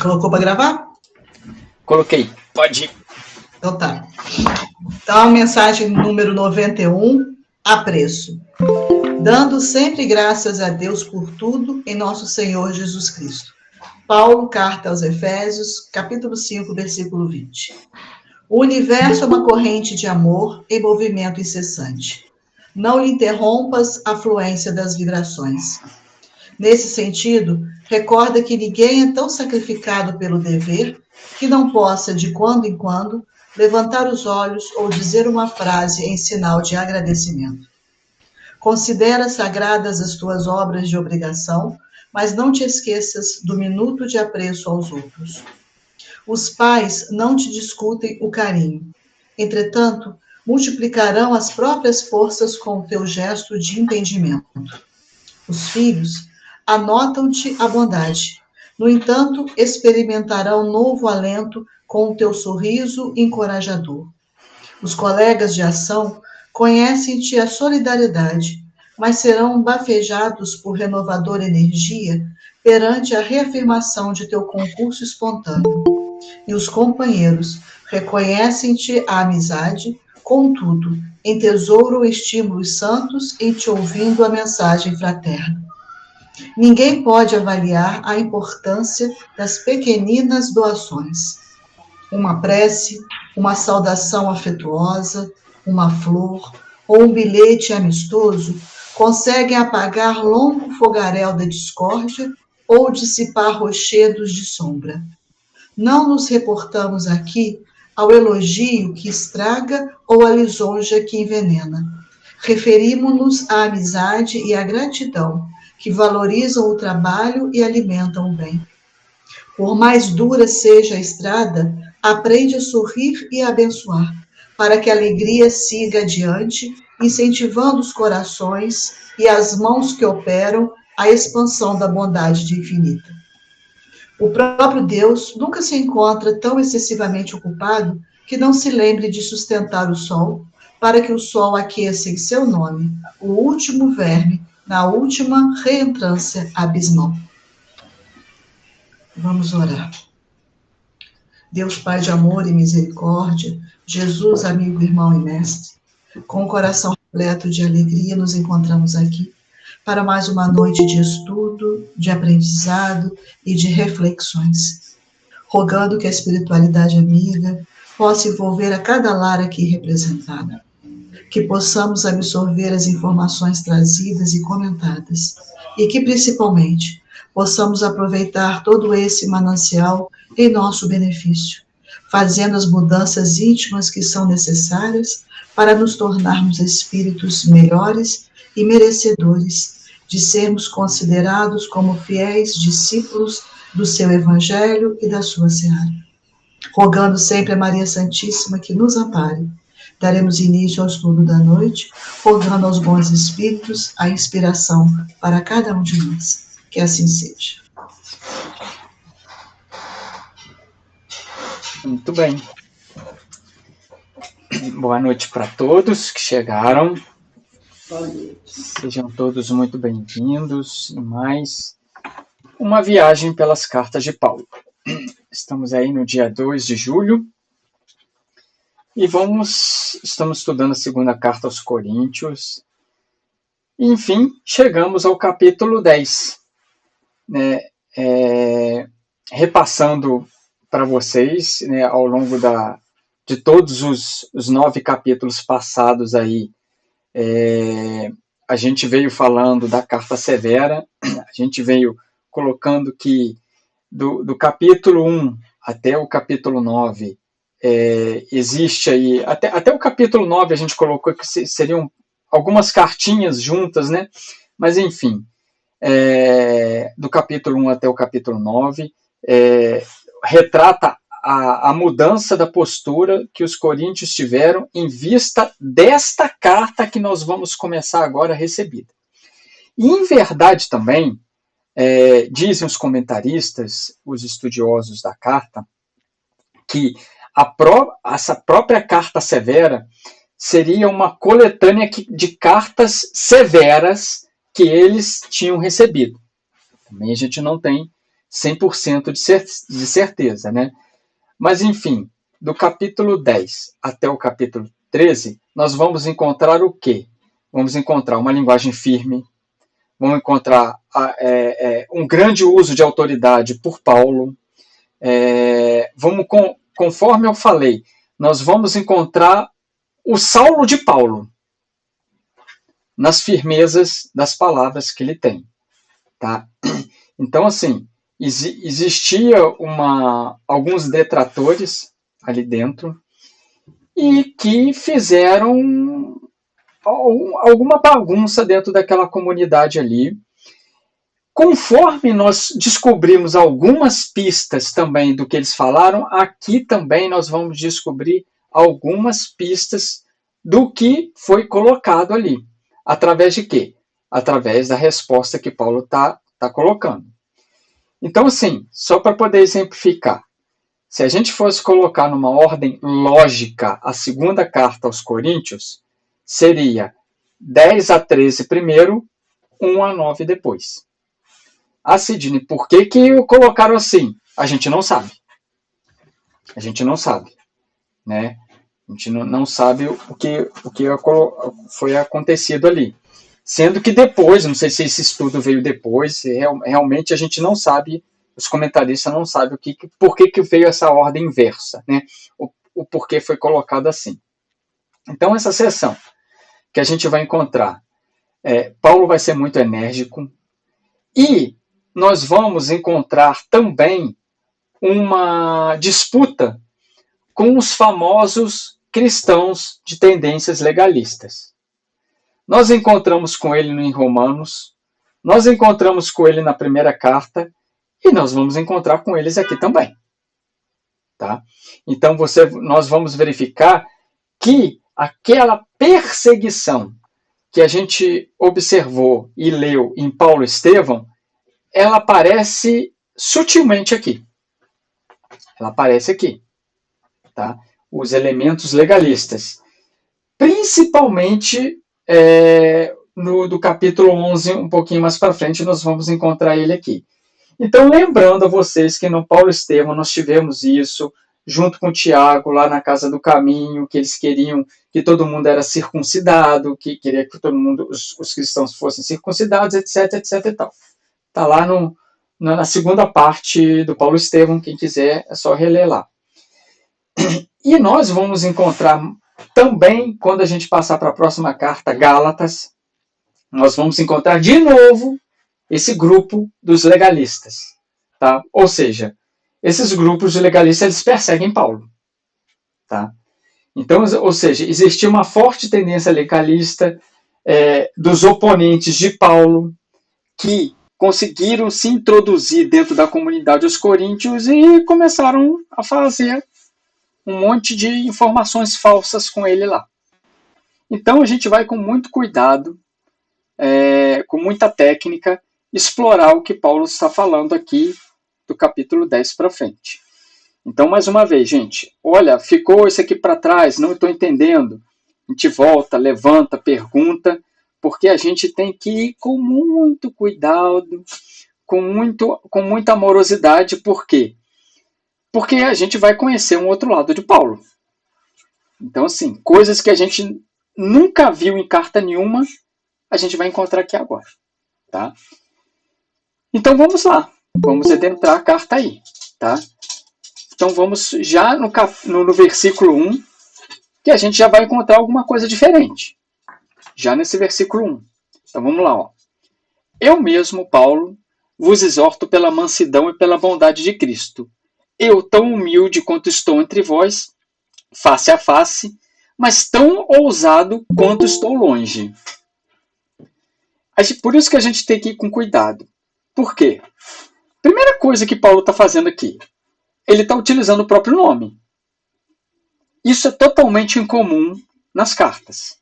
Colocou para gravar? Coloquei. Pode ir. Então tá. Então, a mensagem número 91, apreço. Dando sempre graças a Deus por tudo em nosso Senhor Jesus Cristo. Paulo, carta aos Efésios, capítulo 5, versículo 20. O universo é uma corrente de amor em movimento incessante. Não lhe interrompas a fluência das vibrações. Nesse sentido, recorda que ninguém é tão sacrificado pelo dever que não possa, de quando em quando, levantar os olhos ou dizer uma frase em sinal de agradecimento. Considera sagradas as tuas obras de obrigação, mas não te esqueças do minuto de apreço aos outros. Os pais não te discutem o carinho. Entretanto, multiplicarão as próprias forças com o teu gesto de entendimento. Os filhos anotam-te a bondade. No entanto, experimentarão novo alento com o teu sorriso encorajador. Os colegas de ação conhecem-te a solidariedade, mas serão bafejados por renovadora energia perante a reafirmação de teu concurso espontâneo. E os companheiros reconhecem-te a amizade, contudo, entesouram estímulos santos em te ouvindo a mensagem fraterna. Ninguém pode avaliar a importância das pequeninas doações. Uma prece, uma saudação afetuosa, uma flor ou um bilhete amistoso conseguem apagar longo fogaréu da discórdia ou dissipar rochedos de sombra. Não nos reportamos aqui ao elogio que estraga ou à lisonja que envenena. Referimos-nos à amizade e à gratidão, que valorizam o trabalho e alimentam o bem. Por mais dura seja a estrada, aprende a sorrir e a abençoar, para que a alegria siga adiante, incentivando os corações e as mãos que operam a expansão da bondade infinita. O próprio Deus nunca se encontra tão excessivamente ocupado que não se lembre de sustentar o sol, para que o sol aqueça em seu nome o último verme na última reentrância abismal. Vamos orar. Deus Pai de amor e misericórdia, Jesus, amigo, irmão e mestre, com o coração repleto de alegria nos encontramos aqui para mais uma noite de estudo, de aprendizado e de reflexões, rogando que a espiritualidade amiga possa envolver a cada lar aqui representada, que possamos absorver as informações trazidas e comentadas, e que, principalmente, possamos aproveitar todo esse manancial em nosso benefício, fazendo as mudanças íntimas que são necessárias para nos tornarmos espíritos melhores e merecedores de sermos considerados como fiéis discípulos do seu Evangelho e da sua seara. Rogando sempre a Maria Santíssima que nos ampare, daremos início ao estudo da noite, rogando aos bons espíritos a inspiração para cada um de nós. Que assim seja. Muito bem. Boa noite para todos que chegaram. Sejam todos muito bem-vindos em mais uma viagem pelas cartas de Paulo. Estamos aí no dia 2 de julho e estamos estudando a segunda carta aos Coríntios. E, enfim, chegamos ao capítulo 10. Repassando para vocês, ao longo de todos os 9 capítulos passados aí, a gente veio falando da carta severa, a gente veio colocando que do capítulo 1 até o capítulo 9, existe aí, até o capítulo 9 a gente colocou que seriam algumas cartinhas juntas, né? Mas enfim, do capítulo 1 até o capítulo 9, retrata a mudança da postura que os coríntios tiveram em vista desta carta que nós vamos começar agora recebida. E, em verdade, também, dizem os comentaristas, os estudiosos da carta, que essa própria carta severa seria uma coletânea de cartas severas que eles tinham recebido. Também a gente não tem 100% de certeza, né? Mas, enfim, do capítulo 10 até o capítulo 13, nós vamos encontrar o quê? Vamos encontrar uma linguagem firme, vamos encontrar um grande uso de autoridade por Paulo. Conforme eu falei, nós vamos encontrar o Saulo de Paulo nas firmezas das palavras que ele tem. Tá? Então, assim, existia alguns detratores ali dentro e que fizeram alguma bagunça dentro daquela comunidade ali. Conforme nós descobrimos algumas pistas também do que eles falaram, aqui também nós vamos descobrir algumas pistas do que foi colocado ali. Através de quê? Através da resposta que Paulo está colocando. Então, assim, só para poder exemplificar, se a gente fosse colocar numa ordem lógica a segunda carta aos Coríntios, seria 10 a 13 primeiro, 1 a 9 depois. Sidney, por que colocaram assim? A gente não sabe. A gente não sabe. Né? A gente não sabe o que foi acontecido ali. Sendo que depois, não sei se esse estudo veio depois, realmente a gente não sabe, os comentaristas não sabem por que veio essa ordem inversa, né? O porquê foi colocado assim. Então, essa seção que a gente vai encontrar, Paulo vai ser muito enérgico e nós vamos encontrar também uma disputa com os famosos cristãos de tendências legalistas. Nós encontramos com ele em Romanos, nós encontramos com ele na primeira carta e nós vamos encontrar com eles aqui também. Tá? Então, nós vamos verificar que aquela perseguição que a gente observou e leu em Paulo e Estevão, ela aparece sutilmente aqui. Ela aparece aqui. Tá? Os elementos legalistas. Principalmente do capítulo 11, um pouquinho mais para frente, nós vamos encontrar ele aqui. Então, lembrando a vocês que no Paulo e Estevão nós tivemos isso, junto com o Tiago, lá na Casa do Caminho, que eles queriam que todo mundo era circuncidado, que queria que todo mundo, os cristãos fossem circuncidados, etc, etc e tal. Está lá na segunda parte do Paulo e Estevão, quem quiser é só reler lá. E nós vamos encontrar também, quando a gente passar para a próxima carta, Gálatas, nós vamos encontrar de novo esse grupo dos legalistas. Tá? Ou seja, esses grupos de legalistas eles perseguem Paulo. Tá? Então, ou seja, existia uma forte tendência legalista dos oponentes de Paulo que conseguiram se introduzir dentro da comunidade dos coríntios e começaram a fazer um monte de informações falsas com ele lá. Então a gente vai com muito cuidado, com muita técnica, explorar o que Paulo está falando aqui do capítulo 10 para frente. Então, mais uma vez, gente, olha, ficou isso aqui para trás, não estou entendendo. A gente volta, levanta, pergunta, porque a gente tem que ir com muito cuidado, com muita amorosidade. Por quê? Porque a gente vai conhecer um outro lado de Paulo. Então, assim, coisas que a gente nunca viu em carta nenhuma, a gente vai encontrar aqui agora. Tá? Então, vamos lá. Vamos adentrar a carta aí. Tá? Então, vamos já no versículo 1, que a gente já vai encontrar alguma coisa diferente. Já nesse versículo 1. Então, vamos lá. Ó. Eu mesmo, Paulo, vos exorto pela mansidão e pela bondade de Cristo. Eu, tão humilde quanto estou entre vós, face a face, mas tão ousado quanto estou longe. Por isso que a gente tem que ir com cuidado. Por quê? Primeira coisa que Paulo está fazendo aqui, ele está utilizando o próprio nome. Isso é totalmente incomum nas cartas.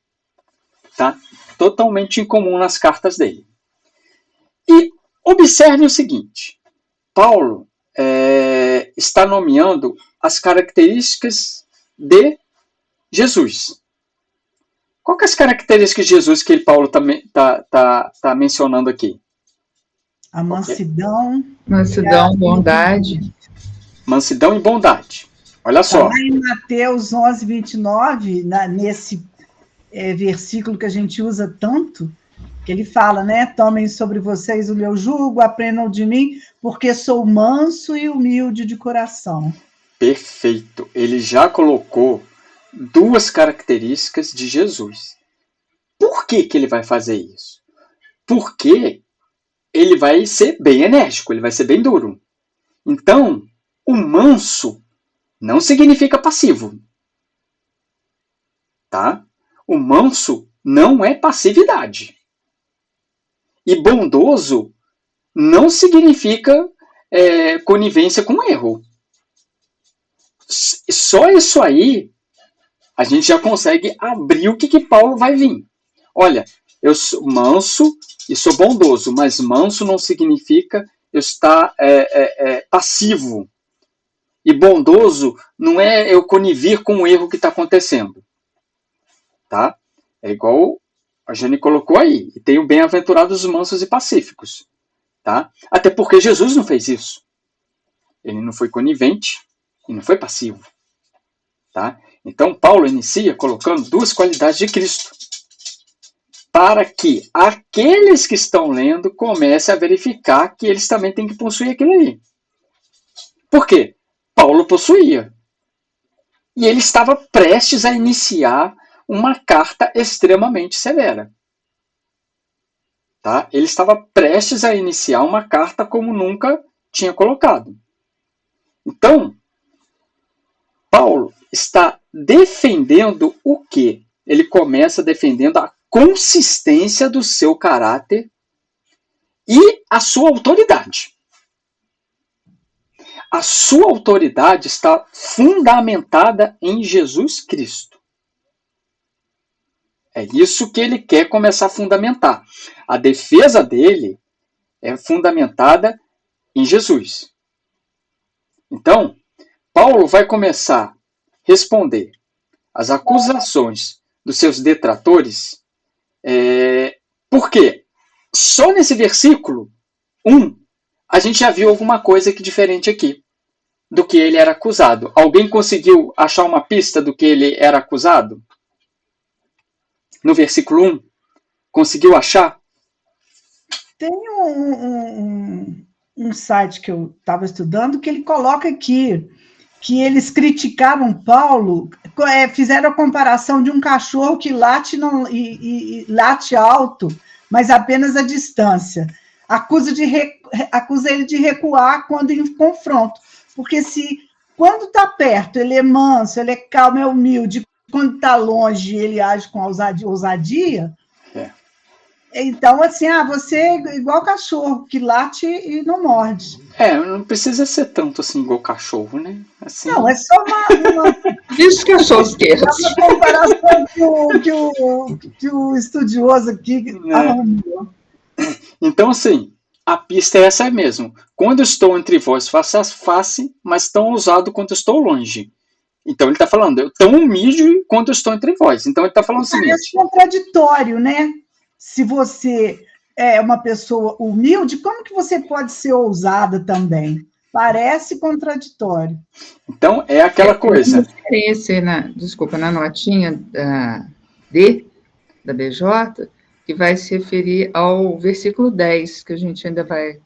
Tá? Totalmente incomum nas cartas dele. E observe o seguinte, Paulo está nomeando as características de Jesus. Qual que é as características de Jesus que Paulo está mencionando aqui? A mansidão. Mansidão, bondade. Mansidão e bondade. Olha só. Lá em Mateus 11, 29, nesse versículo que a gente usa tanto, que ele fala, né? Tomem sobre vocês o meu jugo, aprendam de mim, porque sou manso e humilde de coração. Perfeito. Ele já colocou 2 características de Jesus. Por que ele vai fazer isso? Porque ele vai ser bem enérgico, ele vai ser bem duro. Então, o manso não significa passivo. Tá? O manso não é passividade. E bondoso não significa conivência com erro. Só isso aí, a gente já consegue abrir o que Paulo vai vir. Olha, eu sou manso e sou bondoso, mas manso não significa eu estar passivo. E bondoso não é eu conivir com o erro que está acontecendo. Tá? É igual a Jane colocou aí. E tem o bem-aventurados mansos e pacíficos. Tá? Até porque Jesus não fez isso. Ele não foi conivente e não foi passivo. Tá? Então, Paulo inicia colocando 2 qualidades de Cristo, para que aqueles que estão lendo comecem a verificar que eles também têm que possuir aquilo ali. Por quê? Paulo possuía. E ele estava prestes a iniciar uma carta extremamente severa. Tá? Ele estava prestes a iniciar uma carta como nunca tinha colocado. Então, Paulo está defendendo o quê? Ele começa defendendo a consistência do seu caráter e a sua autoridade. A sua autoridade está fundamentada em Jesus Cristo. É isso que ele quer começar a fundamentar. A defesa dele é fundamentada em Jesus. Então, Paulo vai começar a responder às acusações dos seus detratores. Por quê? Só nesse versículo 1, a gente já viu alguma coisa que diferente aqui do que ele era acusado. Alguém conseguiu achar uma pista do que ele era acusado? No versículo 1, conseguiu achar? Tem um site que eu estava estudando que ele coloca aqui que eles criticaram Paulo, fizeram a comparação de um cachorro que late, late alto, mas apenas a distância. Acusa ele de recuar quando em confronto, porque quando está perto ele é manso, ele é calmo, é humilde, quando está longe ele age com ousadia. Então, assim, você é igual cachorro, que late e não morde. Não precisa ser tanto assim igual cachorro, né? Assim... Não, é só uma... Isso que eu sou esquerda. Uma comparação que o estudioso aqui arrumou. Então, assim, a pista é essa mesmo. Quando estou entre vós face a face, mas tão ousado quanto estou longe. Então, ele está falando, eu tão humilde quanto estou entre vós. Então, ele está falando o seguinte... Parece contraditório, né? Se você é uma pessoa humilde, como que você pode ser ousada também? Parece contraditório. Então, é aquela coisa... Desculpa, na notinha D, da BJ, que vai se referir ao versículo 10, que a gente ainda vai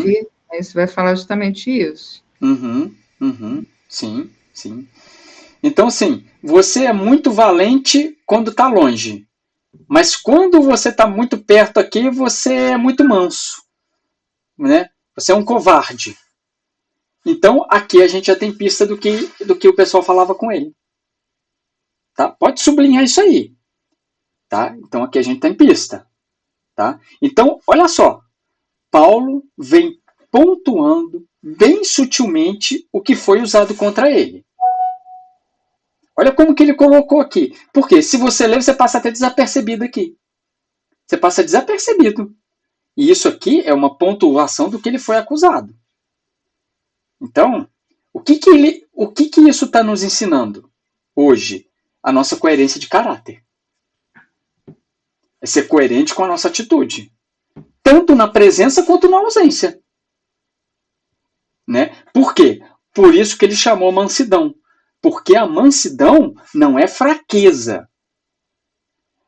ver, mas vai falar justamente isso. Sim, sim. Então, assim, você é muito valente quando está longe. Mas quando você está muito perto aqui, você é muito manso. Né? Você é um covarde. Então, aqui a gente já tem pista do que o pessoal falava com ele. Tá? Pode sublinhar isso aí. Tá? Então, aqui a gente tem pista. Tá? Então, olha só. Paulo vem pontuando bem sutilmente o que foi usado contra ele. Olha como que ele colocou aqui. Porque se você ler, você passa até desapercebido aqui. Você passa desapercebido. E isso aqui é uma pontuação do que ele foi acusado. Então, o que isso está nos ensinando hoje? A nossa coerência de caráter. É ser coerente com a nossa atitude. tanto na presença quanto na ausência. Né? Por quê? Por isso que ele chamou mansidão. Porque a mansidão não é fraqueza.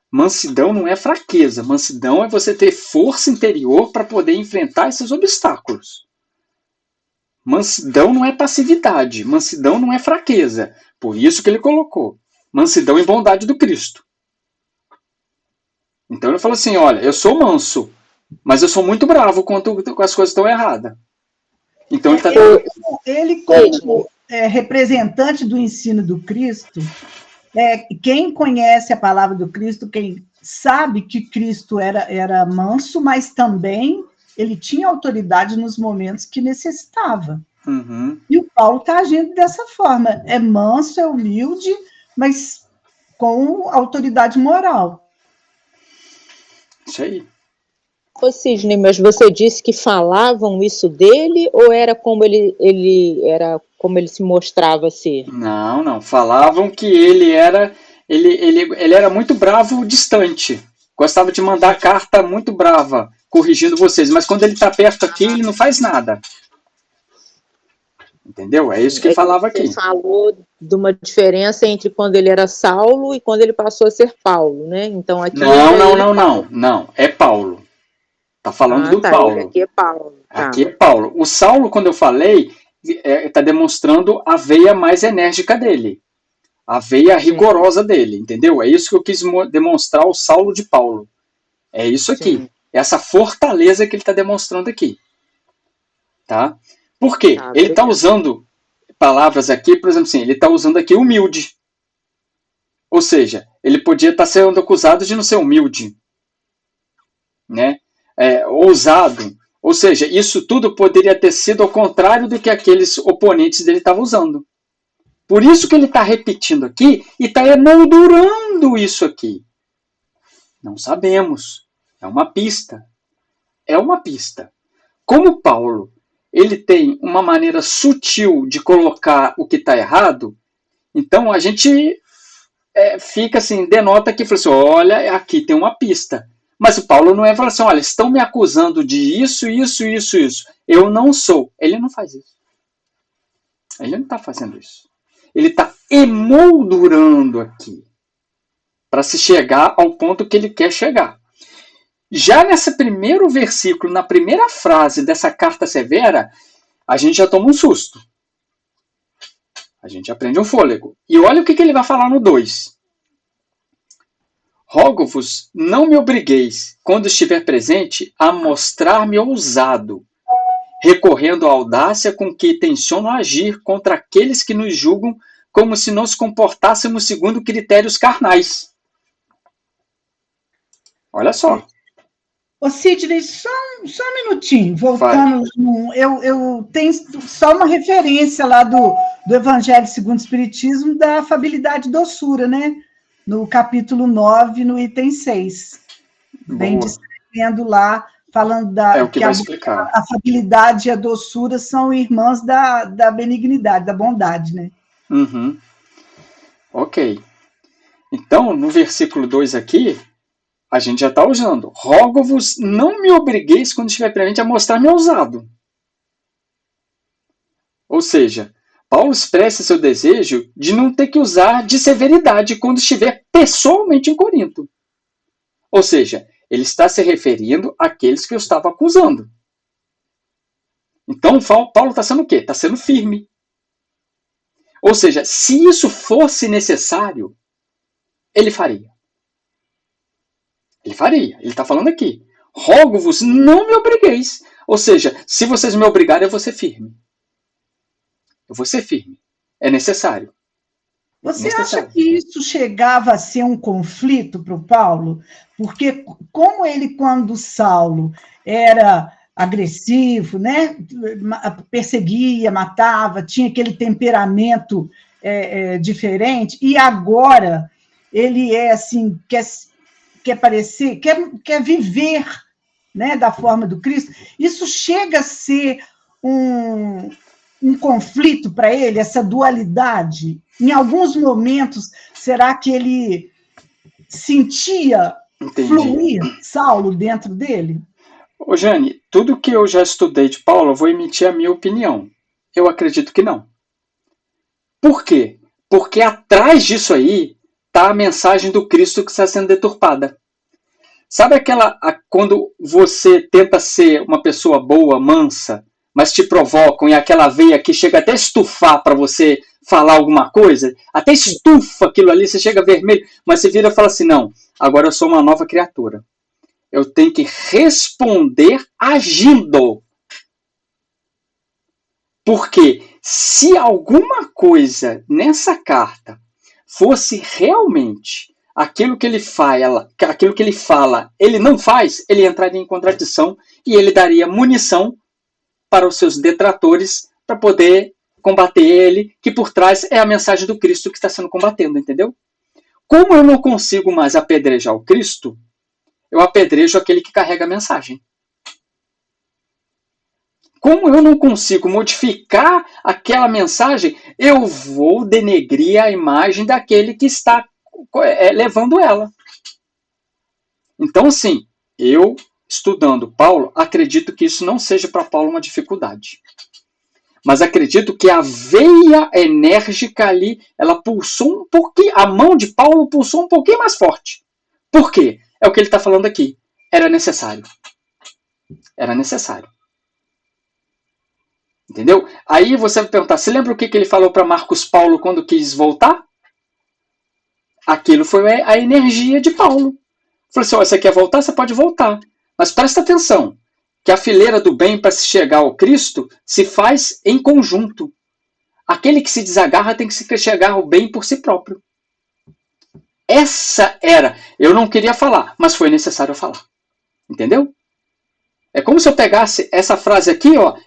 Mansidão não é fraqueza. Mansidão é você ter força interior para poder enfrentar esses obstáculos. Mansidão não é passividade. Mansidão não é fraqueza. Por isso que ele colocou mansidão e bondade do Cristo. Então ele falou assim, olha, eu sou manso, mas eu sou muito bravo quando as coisas estão erradas. Então ele como representante do ensino do Cristo, quem conhece a palavra do Cristo, quem sabe que Cristo era manso, mas também ele tinha autoridade nos momentos que necessitava. Uhum. E o Paulo está agindo dessa forma. É manso, é humilde, mas com autoridade moral. Isso aí. Ô Sidney, mas você disse que falavam isso dele ou era como ele se mostrava ser? Não. Falavam que ele era muito bravo, distante. Gostava de mandar carta muito brava, corrigindo vocês. Mas quando ele está perto aqui, ele não faz nada. Entendeu? É isso que ele falava aqui. Ele falou de uma diferença entre quando ele era Saulo e quando ele passou a ser Paulo, né? Então aqui não. É Paulo. Tá falando do Paulo. Aqui é Paulo. Tá. Aqui é Paulo. O Saulo, quando eu falei, está demonstrando a veia mais enérgica dele. A veia rigorosa dele, entendeu? É isso que eu quis demonstrar o Saulo de Paulo. É isso aqui. Sim. Essa fortaleza que ele está demonstrando aqui. Tá? Por quê? Ele está usando palavras aqui, por exemplo, assim, ele está usando aqui humilde. Ou seja, ele podia estar sendo acusado de não ser humilde. Né? Ousado. Ou seja, isso tudo poderia ter sido ao contrário do que aqueles oponentes dele estavam usando. Por isso que ele está repetindo aqui e está emoldurando isso aqui. Não sabemos. É uma pista. É uma pista. Como Paulo, ele tem uma maneira sutil de colocar o que está errado, então a gente fica assim, denota que, assim, olha, aqui tem uma pista. Mas o Paulo não é falar assim, olha, estão me acusando de isso. Eu não sou. Ele não faz isso. Ele não está fazendo isso. Ele está emoldurando aqui para se chegar ao ponto que ele quer chegar. Já nesse primeiro versículo, na primeira frase dessa carta severa, a gente já toma um susto. A gente aprende um fôlego. E olha o que ele vai falar no 2. Rogo-vos, não me obrigueis, quando estiver presente, a mostrar-me ousado, recorrendo à audácia com que tenciono agir contra aqueles que nos julgam como se nos comportássemos segundo critérios carnais. Olha só. Ô Sidney, só um minutinho, voltando. Eu tenho só uma referência lá do Evangelho segundo o Espiritismo da afabilidade e doçura, né? No capítulo 9, no item 6. Vem descrevendo lá, falando que a afabilidade e a doçura são irmãs da benignidade, da bondade, né? Uhum. Ok. Então, no versículo 2 aqui, a gente já está usando. Rogo-vos, não me obrigueis, quando estiver presente, a mostrar-me ousado. Ou seja, Paulo expressa seu desejo de não ter que usar de severidade quando estiver pessoalmente em Corinto. Ou seja, ele está se referindo àqueles que eu estava acusando. Então, Paulo está sendo o quê? Está sendo firme. Ou seja, se isso fosse necessário, ele faria. Ele faria. Ele está falando aqui. Rogo-vos, não me obrigueis. Ou seja, se vocês me obrigarem, eu vou ser firme. Eu vou ser firme. É necessário. Você acha que isso chegava a ser um conflito para o Paulo? Porque como ele, quando Saulo era agressivo, né? Perseguia, matava, tinha aquele temperamento diferente, e agora ele é assim, quer parecer, quer viver, né, da forma do Cristo, isso chega a ser um conflito para ele, essa dualidade? Em alguns momentos, será que ele sentia fluir Saulo dentro dele? Ô, Jane, tudo que eu já estudei de Paulo, eu vou emitir a minha opinião. Eu acredito que não. Por quê? Porque atrás disso aí está a mensagem do Cristo que está sendo deturpada. Sabe quando você tenta ser uma pessoa boa, mansa, mas te provocam e aquela veia que chega até a estufar para você falar alguma coisa, até estufa aquilo ali, você chega vermelho, mas você vira e fala assim, não, agora eu sou uma nova criatura. Eu tenho que responder agindo. Porque se alguma coisa nessa carta fosse realmente aquilo que ele fala, ele não faz, ele entraria em contradição e ele daria munição para os seus detratores para poder combater ele, que por trás é a mensagem do Cristo que está sendo combatendo, entendeu? Como eu não consigo mais apedrejar o Cristo, eu apedrejo aquele que carrega a mensagem. Como eu não consigo modificar aquela mensagem, eu vou denegrir a imagem daquele que está levando ela. Então, assim, eu, estudando Paulo, acredito que isso não seja para Paulo uma dificuldade. Mas acredito que a veia enérgica ali, ela pulsou um pouquinho, a mão de Paulo pulsou um pouquinho mais forte. Por quê? É o que ele está falando aqui. Era necessário. Era necessário. Entendeu? Aí você vai perguntar, você lembra o que ele falou para Marcos Paulo quando quis voltar? Aquilo foi a energia de Paulo. Falou assim, você quer voltar? Você pode voltar. Mas presta atenção, que a fileira do bem para se chegar ao Cristo se faz em conjunto. Aquele que se desagarra tem que chegar ao bem por si próprio. Essa era, eu não queria falar, mas foi necessário falar. Entendeu? É como se eu pegasse essa frase aqui, ó,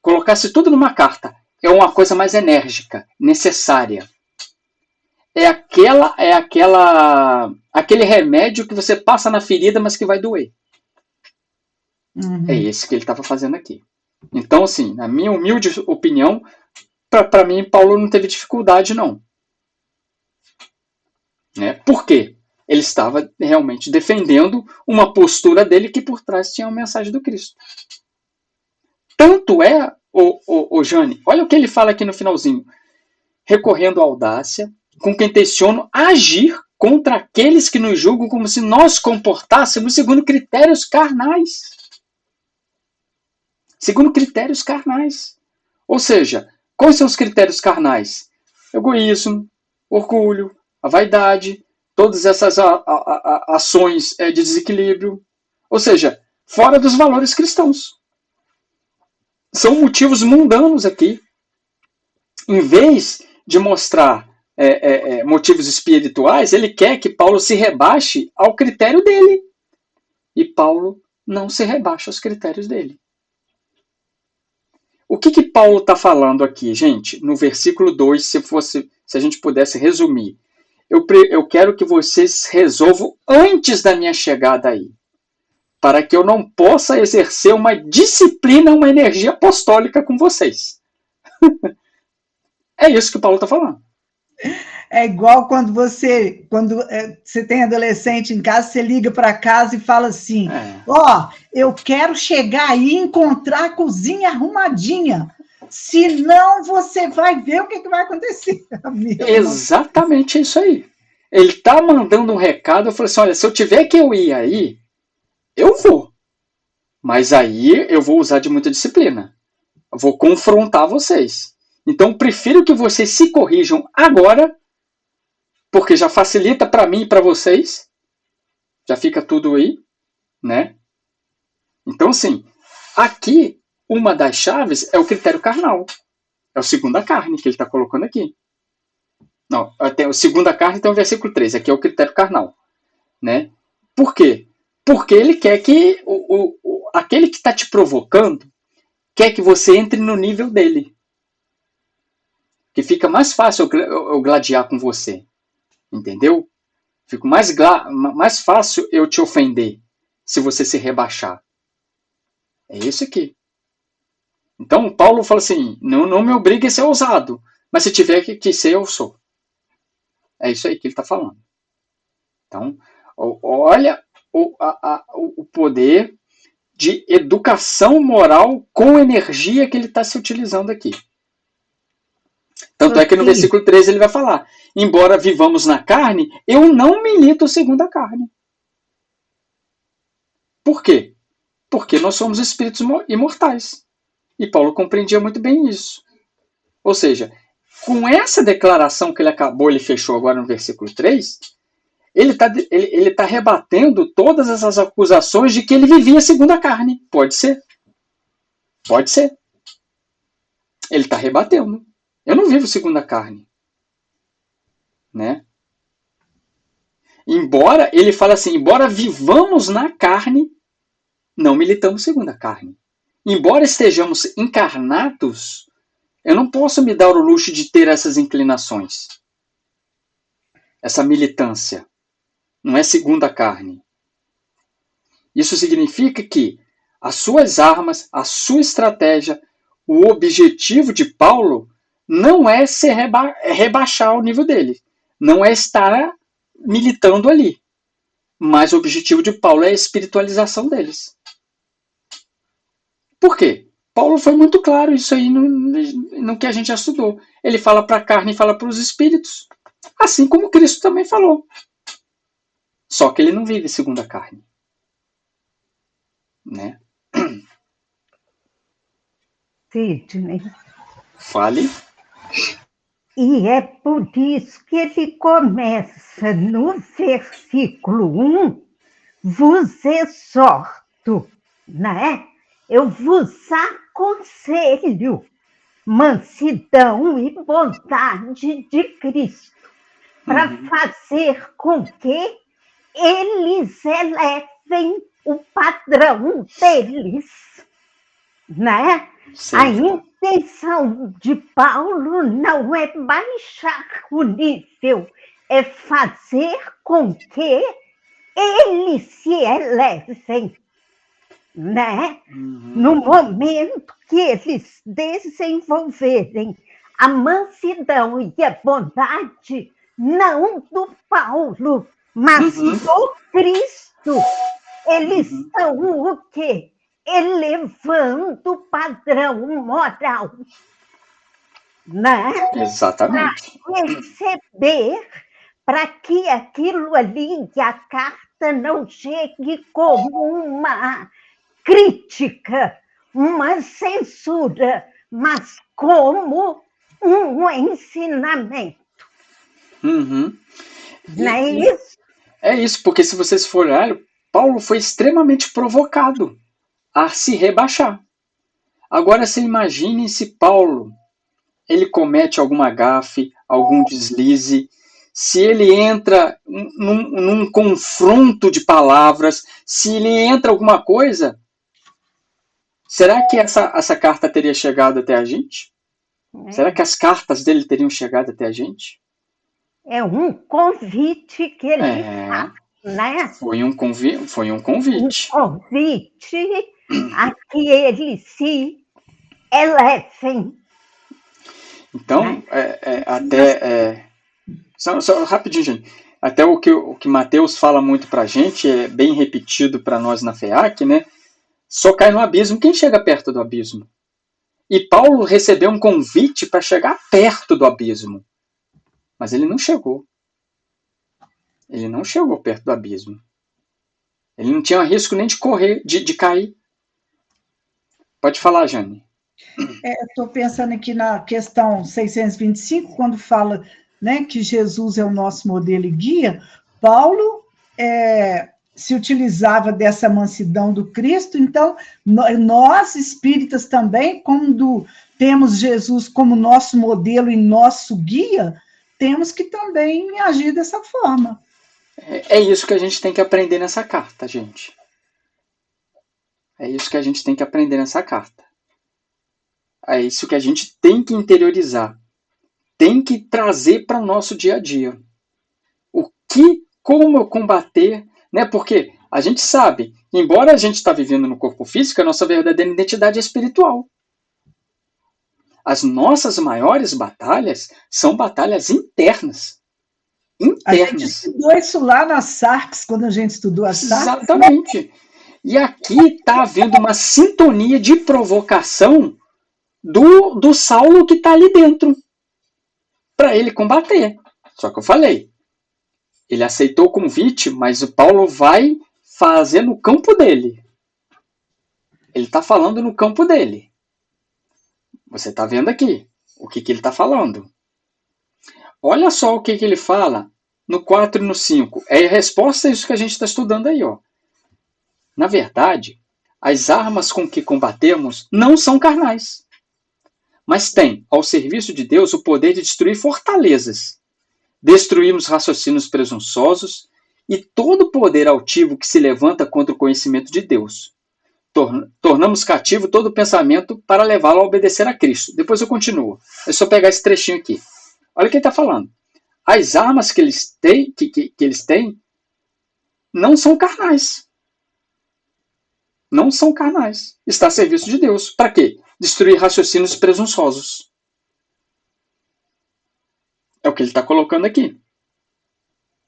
colocasse tudo numa carta. É uma coisa mais enérgica, necessária. É aquele remédio que você passa na ferida, mas que vai doer. É esse que ele estava fazendo aqui. Então, assim, na minha humilde opinião, para mim, Paulo não teve dificuldade, não. Né? Por quê? Ele estava realmente defendendo uma postura dele que por trás tinha a mensagem do Cristo. Tanto é, o Jane, olha o que ele fala aqui no finalzinho. Recorrendo à audácia, com que intenciono agir contra aqueles que nos julgam como se nós comportássemos segundo critérios carnais. Segundo critérios carnais. Ou seja, quais são os critérios carnais? Egoísmo, orgulho, a vaidade, todas essas ações de desequilíbrio. Ou seja, fora dos valores cristãos. São motivos mundanos aqui. Em vez de mostrar motivos espirituais, ele quer que Paulo se rebaixe ao critério dele. E Paulo não se rebaixa aos critérios dele. O que Paulo está falando aqui, gente? No versículo 2, se a gente pudesse resumir. Eu quero que vocês resolvam antes da minha chegada aí. Para que eu não possa exercer uma disciplina, uma energia apostólica com vocês. É isso que o Paulo está falando. É igual quando você tem adolescente em casa, você liga para casa e fala assim, eu quero chegar aí e encontrar a cozinha arrumadinha, senão você vai ver o que vai acontecer. Exatamente isso aí. Ele está mandando um recado, eu falei assim, olha, se eu tiver que eu ir aí, eu vou. Mas aí eu vou usar de muita disciplina. Eu vou confrontar vocês. Então, prefiro que vocês se corrijam agora, porque já facilita para mim e para vocês. Já fica tudo aí, né? Então, assim, aqui, uma das chaves é o critério carnal. É o segundo a carne que ele está colocando aqui. Não, tem o segundo a carne, então o versículo 3. Aqui é o critério carnal. Né? Por quê? Porque ele quer que aquele que está te provocando quer que você entre no nível dele. Que fica mais fácil eu gladiar com você. Entendeu? Fica mais fácil eu te ofender se você se rebaixar. É isso aqui. Então, Paulo fala assim, não me obrigue a ser ousado, mas se tiver que ser, eu sou. É isso aí que ele está falando. Então, olha o poder de educação moral com energia que ele está se utilizando aqui. Tanto é que no versículo 13 ele vai falar: embora vivamos na carne, eu não milito segundo a carne. Por quê? Porque nós somos espíritos imortais. E Paulo compreendia muito bem isso. Ou seja, com essa declaração que ele fechou agora no versículo 3, ele tá rebatendo todas essas acusações de que ele vivia segundo a carne. Pode ser. Pode ser. Ele está rebatendo. Eu não vivo segundo a carne. Né? Embora, ele fala assim, embora vivamos na carne, não militamos segundo a carne. Embora estejamos encarnados, eu não posso me dar o luxo de ter essas inclinações. Essa militância. Não é segundo a carne. Isso significa que as suas armas, a sua estratégia, o objetivo de Paulo não é rebaixar o nível dele. Não é estar militando ali. Mas o objetivo de Paulo é a espiritualização deles. Por quê? Paulo foi muito claro isso aí no que a gente já estudou. Ele fala para a carne e fala para os espíritos. Assim como Cristo também falou. Só que ele não vive segundo a carne. Né? Sidney. Fale. E é por isso que ele começa no versículo 1, vos exorto, né? Eu vos aconselho, mansidão e bondade de Cristo, para fazer com que eles elevem o padrão deles, né? Certo. A intenção de Paulo não é baixar o nível, é fazer com que eles se elevem, né? No momento que eles desenvolverem a mansidão e a bondade, não do Paulo, mas do Cristo, eles estão o quê? Elevando o padrão moral, né? Exatamente. Para receber, para que aquilo ali, a carta não chegue como uma crítica, uma censura, mas como um ensinamento. Não é isso? É isso, porque se vocês forem olhar, Paulo foi extremamente provocado a se rebaixar. Agora, você imagine se Paulo ele comete alguma gafe, algum deslize, se ele entra num confronto de palavras, se ele entra alguma coisa, será que essa carta teria chegado até a gente? Será que as cartas dele teriam chegado até a gente? É um convite que ele faz, né? Foi um convite. Um convite a que eles se elevem. Então, só rapidinho, gente. Até o que Mateus fala muito pra gente, é bem repetido para nós na FEAC, né? Só cai no abismo quem chega perto do abismo. E Paulo recebeu um convite para chegar perto do abismo. Mas ele não chegou. Ele não chegou perto do abismo. Ele não tinha risco nem de correr, de cair. Pode falar, Jane. Estou pensando aqui na questão 625, quando fala, né, que Jesus é o nosso modelo e guia. Paulo se utilizava dessa mansidão do Cristo, então nós espíritas também, quando temos Jesus como nosso modelo e nosso guia, temos que também agir dessa forma. É isso que a gente tem que aprender nessa carta, gente. É isso que a gente tem que aprender nessa carta. É isso que a gente tem que interiorizar. Tem que trazer para o nosso dia a dia. Como eu combater, né? Porque a gente sabe, embora a gente está vivendo no corpo físico, a nossa verdadeira identidade é espiritual. As nossas maiores batalhas são batalhas internas. A gente estudou isso lá nas SARCs, quando a gente estudou as SARCs. Exatamente. E aqui está havendo uma sintonia de provocação do Saulo que está ali dentro, para ele combater. Só que eu falei, ele aceitou o convite, mas o Paulo vai fazer no campo dele. Ele está falando no campo dele. Você está vendo aqui o que ele está falando. Olha só o que ele fala no 4 e no 5. É a resposta a isso que a gente está estudando aí. Ó. Na verdade, as armas com que combatemos não são carnais, mas têm, ao serviço de Deus, o poder de destruir fortalezas. Destruímos raciocínios presunçosos e todo poder altivo que se levanta contra o conhecimento de Deus. Tornamos cativo todo pensamento para levá-lo a obedecer a Cristo. Depois eu continuo. É só pegar esse trechinho aqui. Olha o que ele está falando. As armas que eles têm não são carnais. Não são carnais. Está a serviço de Deus. Para quê? Destruir raciocínios presunçosos. É o que ele está colocando aqui.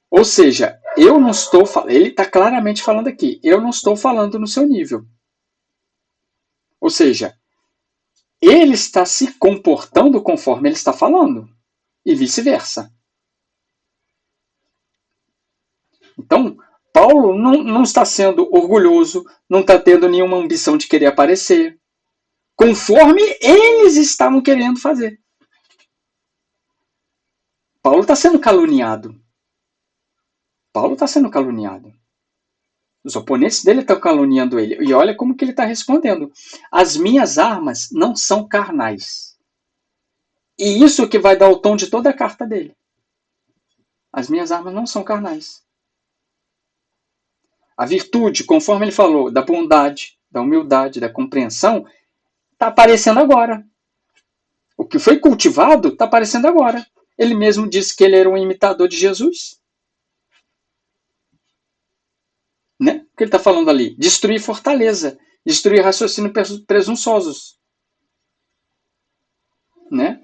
Ou seja, eu não estou falando. Ele está claramente falando aqui. Eu não estou falando no seu nível. Ou seja, ele está se comportando conforme ele está falando. E vice-versa. Então, Paulo não está sendo orgulhoso, não está tendo nenhuma ambição de querer aparecer, conforme eles estavam querendo fazer. Paulo está sendo caluniado. Paulo está sendo caluniado. Os oponentes dele estão caluniando ele. E olha como que ele está respondendo. As minhas armas não são carnais. E isso que vai dar o tom de toda a carta dele. As minhas armas não são carnais. A virtude, conforme ele falou, da bondade, da humildade, da compreensão, está aparecendo agora. O que foi cultivado está aparecendo agora. Ele mesmo disse que ele era um imitador de Jesus. Né? O que ele está falando ali? Destruir fortaleza, destruir raciocínio presunçosos. Né?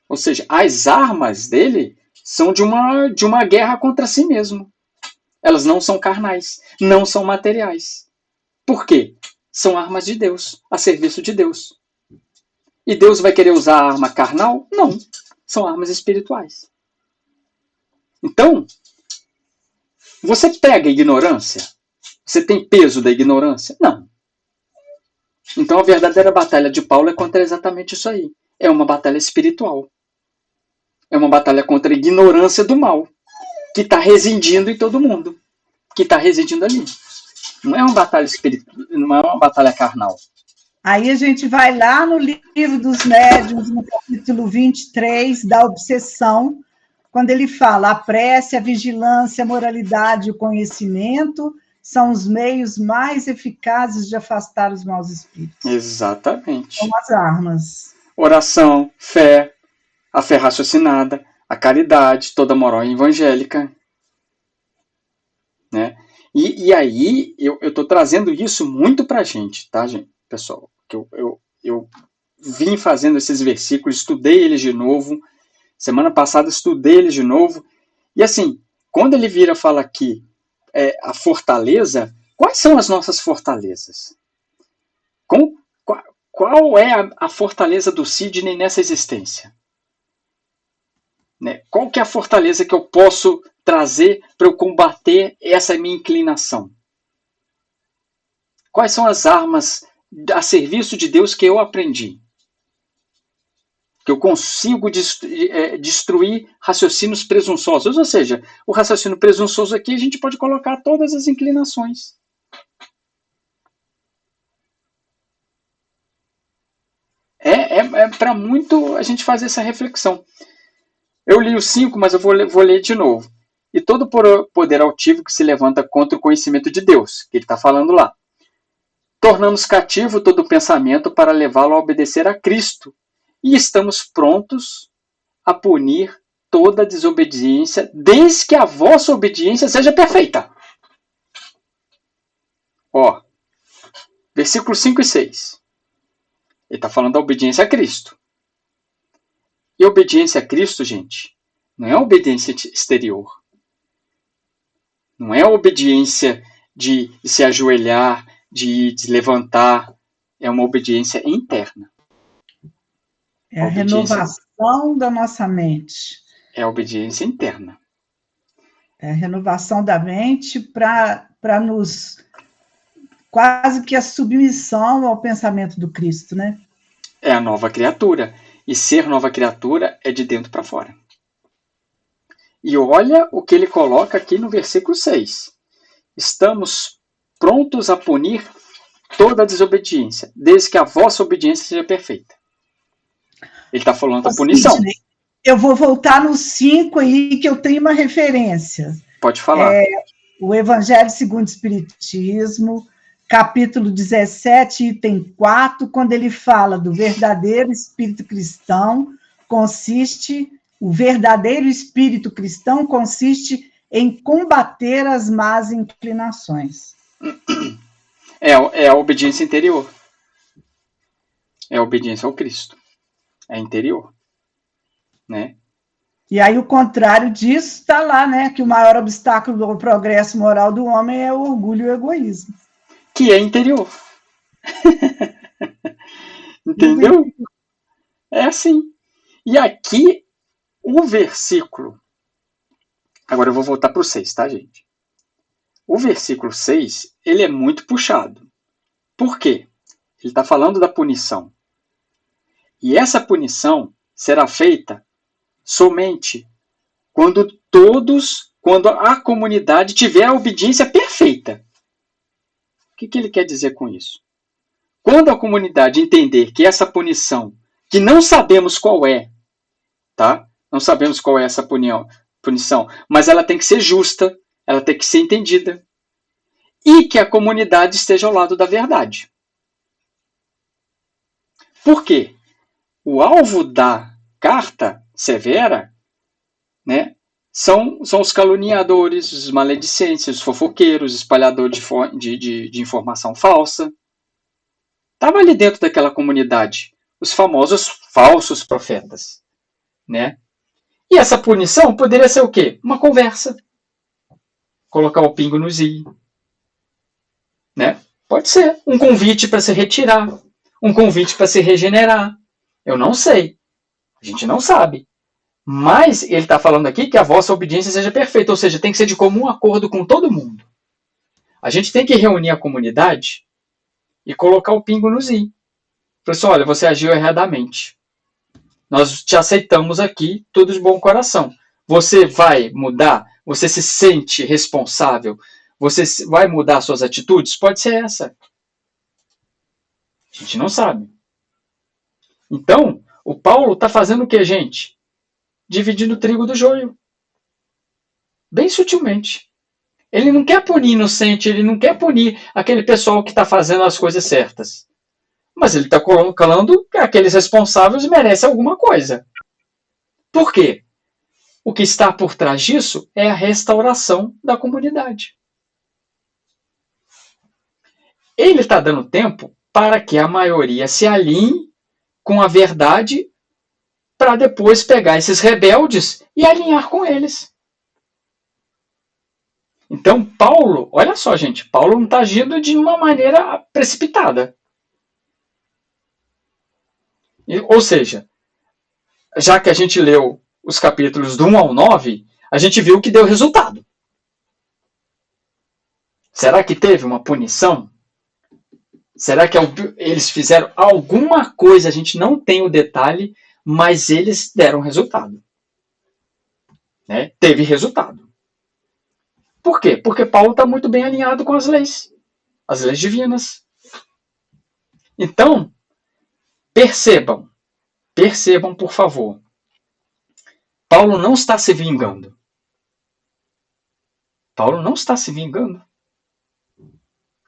Ou seja, as armas dele são de uma guerra contra si mesmo. Elas não são carnais, não são materiais. Por quê? São armas de Deus, a serviço de Deus. E Deus vai querer usar a arma carnal? Não. São armas espirituais. Então, você pega a ignorância? Você tem peso da ignorância? Não. Então a verdadeira batalha de Paulo é contra exatamente isso aí. É uma batalha espiritual. É uma batalha contra a ignorância do mal, que está residindo em todo mundo. Que está residindo ali. Não é uma batalha espiritual, não é uma batalha carnal. Aí a gente vai lá no livro dos médiuns, no capítulo 23, da obsessão, quando ele fala: a prece, a vigilância, a moralidade e o conhecimento são os meios mais eficazes de afastar os maus espíritos. Exatamente. São as armas. Oração, fé, a fé raciocinada, a caridade, toda a moral evangélica. Né? E aí, eu estou trazendo isso muito para a gente, tá, gente? Pessoal, que eu vim fazendo esses versículos, estudei eles de novo. Semana passada estudei eles de novo. E assim, quando ele vira e fala aqui a fortaleza, quais são as nossas fortalezas? Qual é a fortaleza do Sidney nessa existência? Né? Qual que é a fortaleza que eu posso trazer para eu combater essa minha inclinação? Quais são as armas a serviço de Deus que eu aprendi? Que eu consigo destruir raciocínios presunçosos. Ou seja, o raciocínio presunçoso aqui a gente pode colocar todas as inclinações. É para muito a gente fazer essa reflexão. Eu li o 5, mas eu vou ler de novo. E todo poder altivo que se levanta contra o conhecimento de Deus, que ele está falando lá. Tornamos cativo todo pensamento para levá-lo a obedecer a Cristo. E estamos prontos a punir toda desobediência, desde que a vossa obediência seja perfeita. Ó, versículos 5 e 6. Ele está falando da obediência a Cristo. E obediência a Cristo, gente, não é obediência exterior. Não é obediência de se ajoelhar, de levantar. É uma obediência interna. É a renovação da nossa mente. É a obediência interna. É a renovação da mente para nos... Quase que a submissão ao pensamento do Cristo, né? É a nova criatura. E ser nova criatura é de dentro para fora. E olha o que ele coloca aqui no versículo 6. Estamos prontos a punir toda a desobediência, desde que a vossa obediência seja perfeita. Ele está falando da punição. Sidney, eu vou voltar no 5 aí, que eu tenho uma referência. Pode falar. O Evangelho segundo o Espiritismo, capítulo 17, item 4, quando ele fala do verdadeiro espírito cristão, o verdadeiro espírito cristão consiste em combater as más inclinações. É a obediência interior. É a obediência ao Cristo. É interior. Né? E aí o contrário disso está lá, né? Que o maior obstáculo ao progresso moral do homem é o orgulho e o egoísmo. Que é interior. Entendeu? É assim. E aqui, o versículo... Agora eu vou voltar para o 6, tá, gente? O versículo 6, ele é muito puxado. Por quê? Ele está falando da punição. E essa punição será feita somente quando a comunidade tiver a obediência perfeita. O que ele quer dizer com isso? Quando a comunidade entender que essa punição, que não sabemos qual é, tá? Não sabemos qual é essa punição, mas ela tem que ser justa, ela tem que ser entendida, e que a comunidade esteja ao lado da verdade. Por quê? O alvo da carta severa, né, são os caluniadores, os maledicentes, os fofoqueiros, os espalhadores de informação falsa. Estava ali dentro daquela comunidade os famosos falsos profetas. Né? E essa punição poderia ser o quê? Uma conversa. Colocar o pingo nos i. Né? Pode ser um convite para se retirar. Um convite para se regenerar. Eu não sei. A gente não sabe. Mas ele está falando aqui que a vossa obediência seja perfeita. Ou seja, tem que ser de comum acordo com todo mundo. A gente tem que reunir a comunidade e colocar o pingo nos i. Falei assim, olha, você agiu erradamente. Nós te aceitamos aqui, tudo de bom coração. Você vai mudar? Você se sente responsável? Você vai mudar suas atitudes? Pode ser essa. A gente não sabe. Então, o Paulo está fazendo o que, gente? Dividindo o trigo do joio. Bem sutilmente. Ele não quer punir inocente, ele não quer punir aquele pessoal que está fazendo as coisas certas. Mas ele está colocando que aqueles responsáveis merecem alguma coisa. Por quê? O que está por trás disso é a restauração da comunidade. Ele está dando tempo para que a maioria se alinhe com a verdade para depois pegar esses rebeldes e alinhar com eles. Então, Paulo, olha só, gente, Paulo não está agindo de uma maneira precipitada. Ou seja, já que a gente leu os capítulos do 1 ao 9, a gente viu que deu resultado. Será que teve uma punição? Será que eles fizeram alguma coisa? A gente não tem o detalhe, mas eles deram resultado. Né? Teve resultado. Por quê? Porque Paulo está muito bem alinhado com as leis divinas. Então, percebam, por favor. Paulo não está se vingando. Paulo não está se vingando.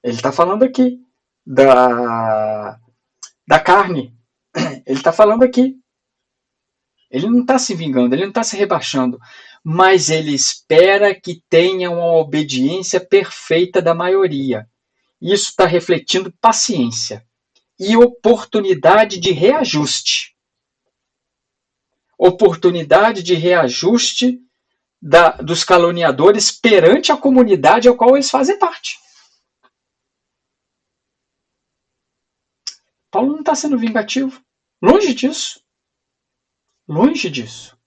Ele está falando aqui da carne. Ele está falando aqui. Ele não está se vingando, ele não está se rebaixando. Mas ele espera que tenha uma obediência perfeita da maioria. Isso está refletindo paciência e oportunidade de reajuste. Oportunidade de reajuste dos caluniadores perante a comunidade ao qual eles fazem parte. Paulo não está sendo vingativo. Longe disso. Longe disso.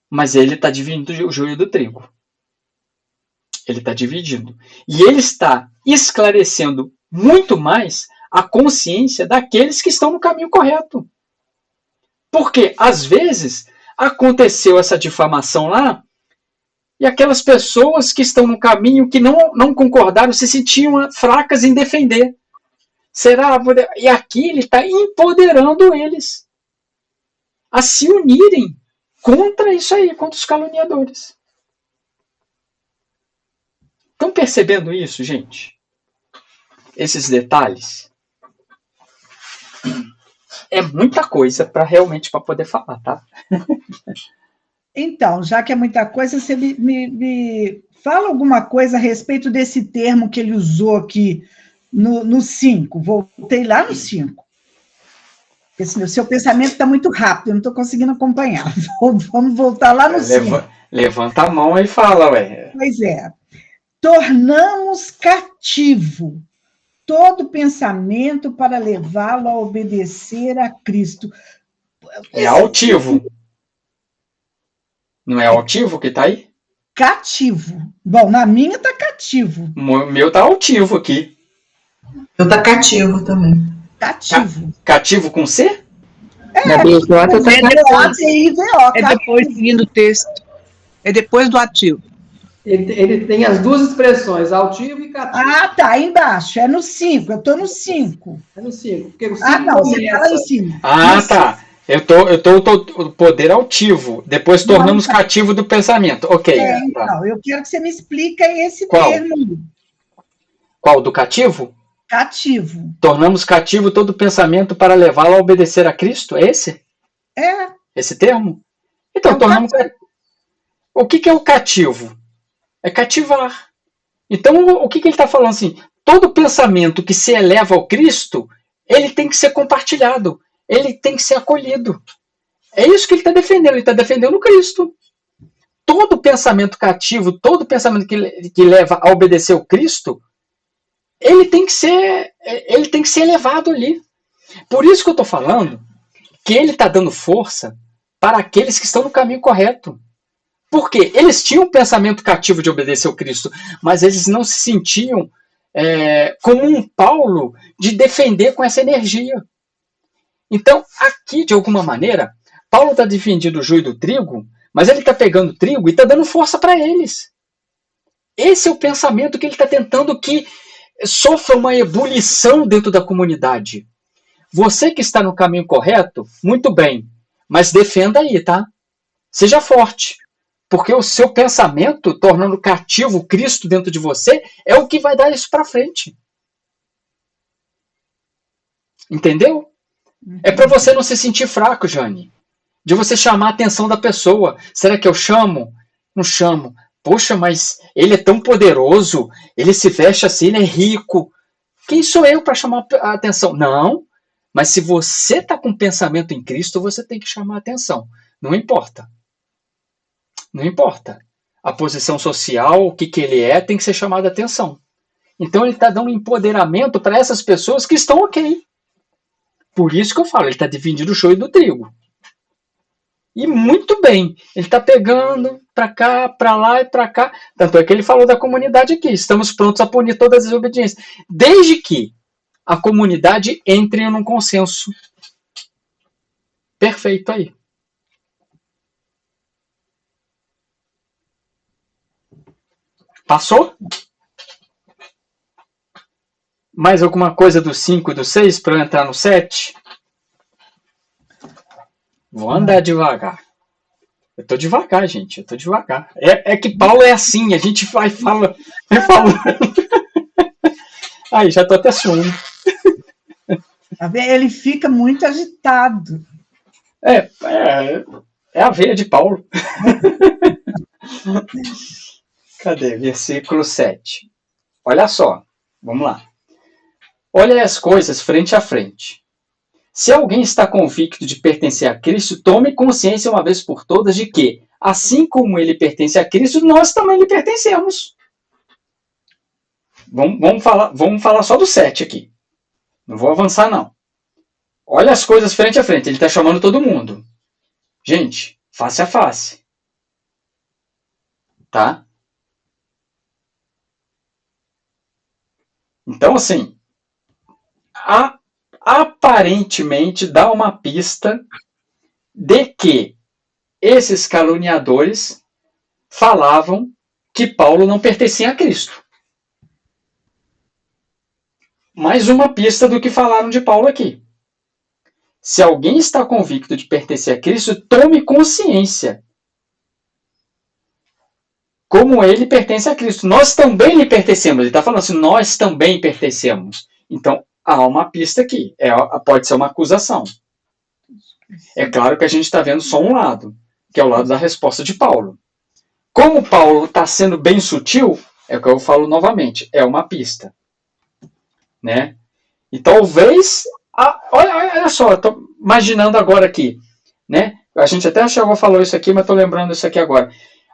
Mas ele está dividindo o joio do trigo. Ele está dividindo. E ele está esclarecendo muito mais a consciência daqueles que estão no caminho correto. Porque, às vezes, aconteceu essa difamação lá, e aquelas pessoas que estão no caminho, que não concordaram, se sentiam fracas em defender. Será? E aqui ele está empoderando eles a se unirem contra isso aí, contra os caluniadores. Estão percebendo isso, gente? Esses detalhes? É muita coisa para realmente para poder falar, tá? Então, já que é muita coisa, você me fala alguma coisa a respeito desse termo que ele usou aqui no 5. Voltei lá no 5. Porque o seu pensamento está muito rápido, eu não estou conseguindo acompanhar. Vamos voltar lá no 5. Levanta a mão e fala, ué. Pois é. Tornamos cativo todo pensamento para levá-lo a obedecer a Cristo. É altivo. Não é altivo que está aí? Cativo. Bom, na minha está cativo. O meu está altivo aqui. Eu tá cativo também. Cativo. Cativo com C? Na BJ tá C-A-T-I-V-O. É depois seguindo o texto. É depois do ativo. Ele tem as duas expressões, altivo e cativo. Ah, tá, aí embaixo. É no 5. Eu estou no 5. É no 5. Porque o 5 Não, você está lá em cima. Ah, tá. Eu tô poder altivo. Depois tornamos cativo do pensamento. Ok. Então, tá. eu quero que você me explique esse Qual? termo. Qual? Do cativo? Cativo. Tornamos cativo todo pensamento para levá-lo a obedecer a Cristo? É esse? É. Esse termo? Então, tornamos. O que é o cativo? É cativar. Então, o que ele está falando assim? Todo pensamento que se eleva ao Cristo, ele tem que ser compartilhado. Ele tem que ser acolhido. É isso que ele está defendendo. Ele está defendendo o Cristo. Todo pensamento cativo, todo pensamento que leva a obedecer o Cristo, ele tem que ser elevado ali. Por isso que eu estou falando que ele está dando força para aqueles que estão no caminho correto. Porque eles tinham um pensamento cativo de obedecer ao Cristo, mas eles não se sentiam como um Paulo de defender com essa energia. Então, aqui, de alguma maneira, Paulo está defendendo o joio do trigo, mas ele está pegando o trigo e está dando força para eles. Esse é o pensamento que ele está tentando que sofra uma ebulição dentro da comunidade. Você que está no caminho correto, muito bem, mas defenda aí, tá? Seja forte. Porque o seu pensamento, tornando cativo o Cristo dentro de você, é o que vai dar isso para frente. Entendeu? É para você não se sentir fraco, Jane. De você chamar a atenção da pessoa. Será que eu chamo? Não chamo. Poxa, mas ele é tão poderoso, ele se veste assim, ele é rico. Quem sou eu para chamar a atenção? Não. Mas se você está com pensamento em Cristo, você tem que chamar a atenção. Não importa. Não importa. A posição social, o que ele é, tem que ser chamado a atenção. Então ele está dando empoderamento para essas pessoas que estão ok. Por isso que eu falo, ele está dividindo o joio do trigo. E muito bem, ele está pegando para cá, para lá e para cá. Tanto é que ele falou da comunidade aqui. Estamos prontos a punir todas as desobediências. Desde que a comunidade entre num consenso. Perfeito aí. Passou? Mais alguma coisa do 5 e do 6 para eu entrar no 7? Vou andar devagar. Eu tô devagar, gente. Eu tô devagar. É que Paulo é assim. A gente vai falando. Aí, já tô até suando. Ele fica muito agitado. É a veia de Paulo. Cadê? Versículo 7. Olha só. Vamos lá. Olha as coisas frente a frente. Se alguém está convicto de pertencer a Cristo, tome consciência uma vez por todas de que, assim como ele pertence a Cristo, nós também lhe pertencemos. Vamos falar só do 7 aqui. Não vou avançar, não. Olha as coisas frente a frente. Ele está chamando todo mundo. Gente, face a face. Tá? Então, assim, aparentemente dá uma pista de que esses caluniadores falavam que Paulo não pertencia a Cristo. Mais uma pista do que falaram de Paulo aqui. Se alguém está convicto de pertencer a Cristo, tome consciência. Como ele pertence a Cristo. Nós também lhe pertencemos. Ele está falando assim, nós também pertencemos. Então, há uma pista aqui. Pode ser uma acusação. É claro que a gente está vendo só um lado, que é o lado da resposta de Paulo. Como Paulo está sendo bem sutil, é o que eu falo novamente, é uma pista. Né? E talvez... olha só, estou imaginando agora aqui. Né? A gente até chegou falou isso aqui, mas estou lembrando isso aqui agora.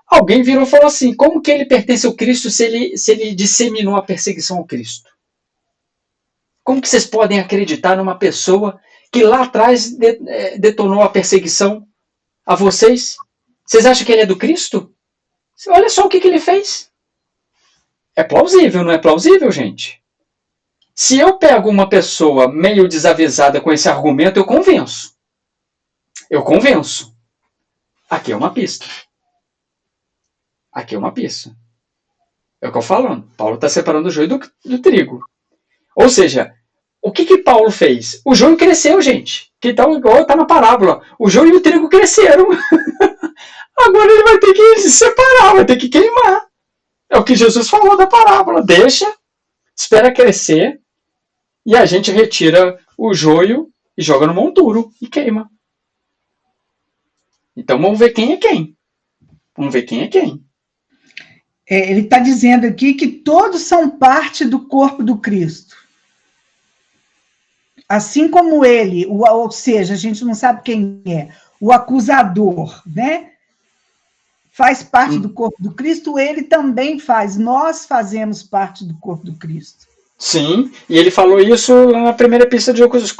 Alguém virou e falou assim, como que ele pertence ao Cristo se ele disseminou a perseguição ao Cristo? Como que vocês podem acreditar numa pessoa que lá atrás detonou a perseguição a vocês? Vocês acham que ele é do Cristo? Olha só o que ele fez. É plausível, não é plausível, gente? Se eu pego uma pessoa meio desavisada com esse argumento, eu convenço. Eu convenço. Aqui é uma pista. Aqui é uma pista. É o que eu estou falando. Paulo está separando o joio do trigo. Ou seja, o que Paulo fez? O joio cresceu, gente. Que tal igual está na parábola. O joio e o trigo cresceram. Agora ele vai ter que se separar, vai ter que queimar. É o que Jesus falou da parábola. Deixa, espera crescer, e a gente retira o joio e joga no monturo e queima. Então vamos ver quem é quem. Vamos ver quem é quem. Ele está dizendo aqui que todos são parte do corpo do Cristo. Assim como ele, ou seja, a gente não sabe quem é, o acusador, né? Faz parte do corpo do Cristo, ele também faz. Nós fazemos parte do corpo do Cristo. Sim, e ele falou isso na primeira epístola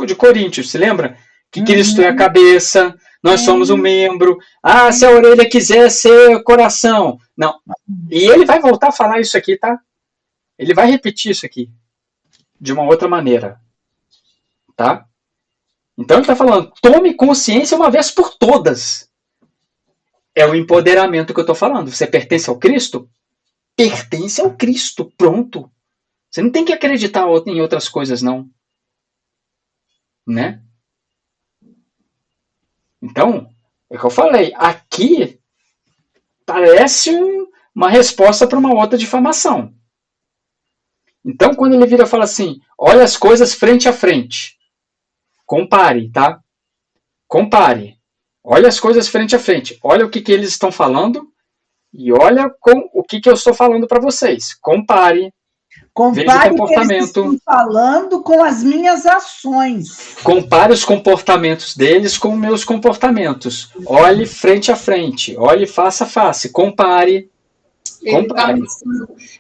de Coríntios, se lembra? Que Cristo é a cabeça, nós somos o membro. Ah, se a orelha quiser ser o coração. Não. E ele vai voltar a falar isso aqui, tá? Ele vai repetir isso aqui. De uma outra maneira. Tá? Então ele está falando, tome consciência uma vez por todas. É o empoderamento que eu estou falando. Você pertence ao Cristo? Pertence ao Cristo, pronto. Você não tem que acreditar em outras coisas, não. Né? Então, é o que eu falei. Aqui parece uma resposta para uma outra difamação. Então, quando ele vira e fala assim, olha as coisas frente a frente. Compare, tá? Compare. Olha as coisas frente a frente. Olha o que eles estão falando e olha o que eu estou falando para vocês. Compare. Compare o comportamento. Que eles estão falando com as minhas ações. Compare os comportamentos deles com os meus comportamentos. Olhe frente a frente. Olhe face a face. Compare. Compare.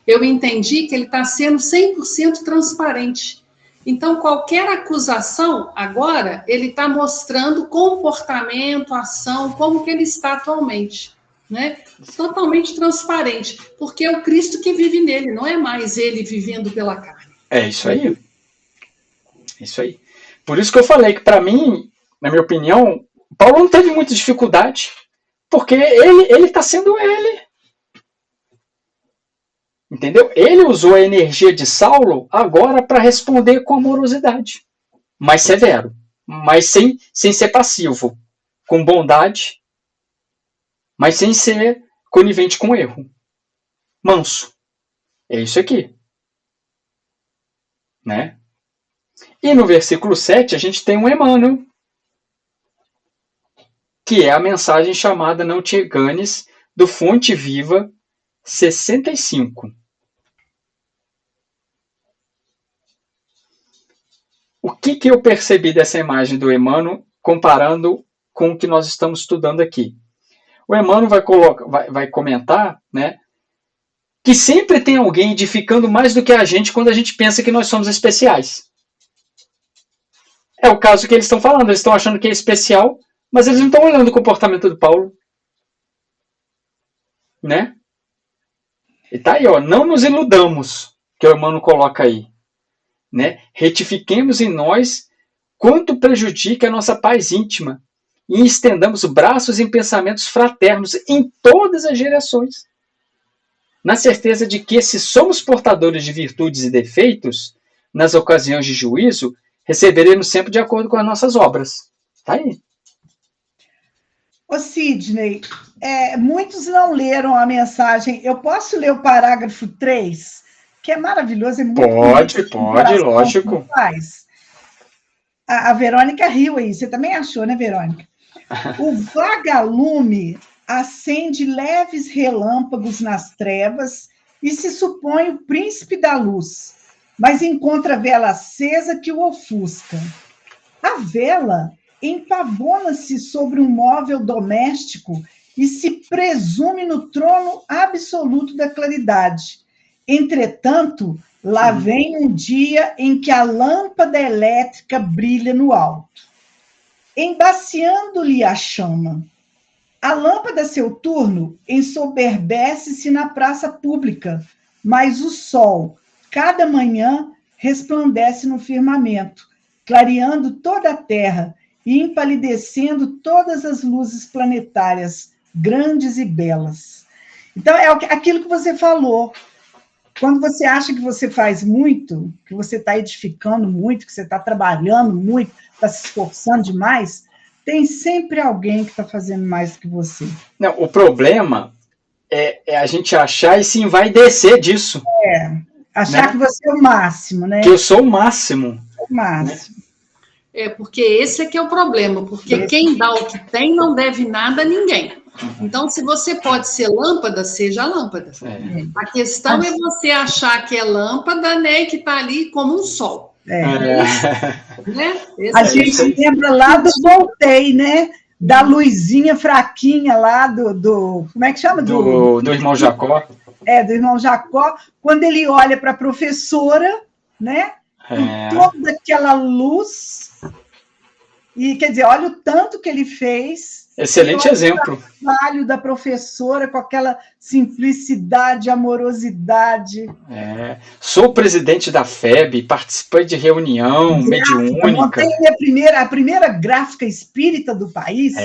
Eu entendi que ele está sendo 100% transparente. Então, qualquer acusação, agora, ele está mostrando comportamento, ação, como que ele está atualmente. Né? Totalmente transparente, porque é o Cristo que vive nele, não é mais ele vivendo pela carne. É isso aí. Isso aí. Por isso que eu falei que, para mim, na minha opinião, Paulo não teve muita dificuldade, porque ele está sendo ele. Entendeu? Ele usou a energia de Saulo agora para responder com amorosidade, mais severo, mas sem ser passivo, com bondade, mas sem ser conivente com o erro. Manso. É isso aqui. Né? E no versículo 7 a gente tem um Emmanuel, que é a mensagem chamada Não Te Enganes, do Fonte Viva 65. O que eu percebi dessa imagem do Emmanuel comparando com o que nós estamos estudando aqui? O Emmanuel vai comentar, né, que sempre tem alguém edificando mais do que a gente quando a gente pensa que nós somos especiais. É o caso que eles estão falando. Eles estão achando que é especial, mas eles não estão olhando o comportamento do Paulo. Né? E tá aí, ó. Não nos iludamos, que o irmão coloca aí. Né? Retifiquemos em nós quanto prejudica a nossa paz íntima e estendamos braços em pensamentos fraternos em todas as gerações, na certeza de que, se somos portadores de virtudes e defeitos, nas ocasiões de juízo, receberemos sempre de acordo com as nossas obras. Tá aí. Ô, Sidney, muitos não leram a mensagem. Eu posso ler o parágrafo 3, que é maravilhoso. É muito pode, lógico. A Verônica riu aí. Você também achou, né, Verônica? O vagalume acende leves relâmpagos nas trevas e se supõe o príncipe da luz, mas encontra a vela acesa que o ofusca. A vela empavona-se sobre um móvel doméstico e se presume no trono absoluto da claridade. Entretanto, lá vem um dia em que a lâmpada elétrica brilha no alto, embaciando-lhe a chama. A lâmpada, a seu turno, ensoberbece-se na praça pública, mas o sol, cada manhã, resplandece no firmamento, clareando toda a terra e empalidecendo todas as luzes planetárias, grandes e belas. Então, é aquilo que você falou. Quando você acha que você faz muito, que você está edificando muito, que você está trabalhando muito, está se esforçando demais, tem sempre alguém que está fazendo mais do que você. Não, o problema é a gente achar e se envaidecer disso. Achar, né, que você é o máximo, né? Que eu sou o máximo. O máximo. Né? Porque esse é que é o problema, porque quem dá o que tem não deve nada a ninguém. Então, se você pode ser lâmpada, seja lâmpada. A questão é você achar que é lâmpada, né, que está ali como um sol. Né? A gente lembra lá do Voltei, né? Da luzinha fraquinha lá do como é que chama? Do irmão Jacó. Do irmão Jacó, quando ele olha para a professora, né? Com toda aquela luz. E, quer dizer, olha o tanto que ele fez. Excelente exemplo. O trabalho da professora com aquela simplicidade, amorosidade. Sou presidente da FEB, participei de reunião mediúnica. Montei a primeira gráfica espírita do país.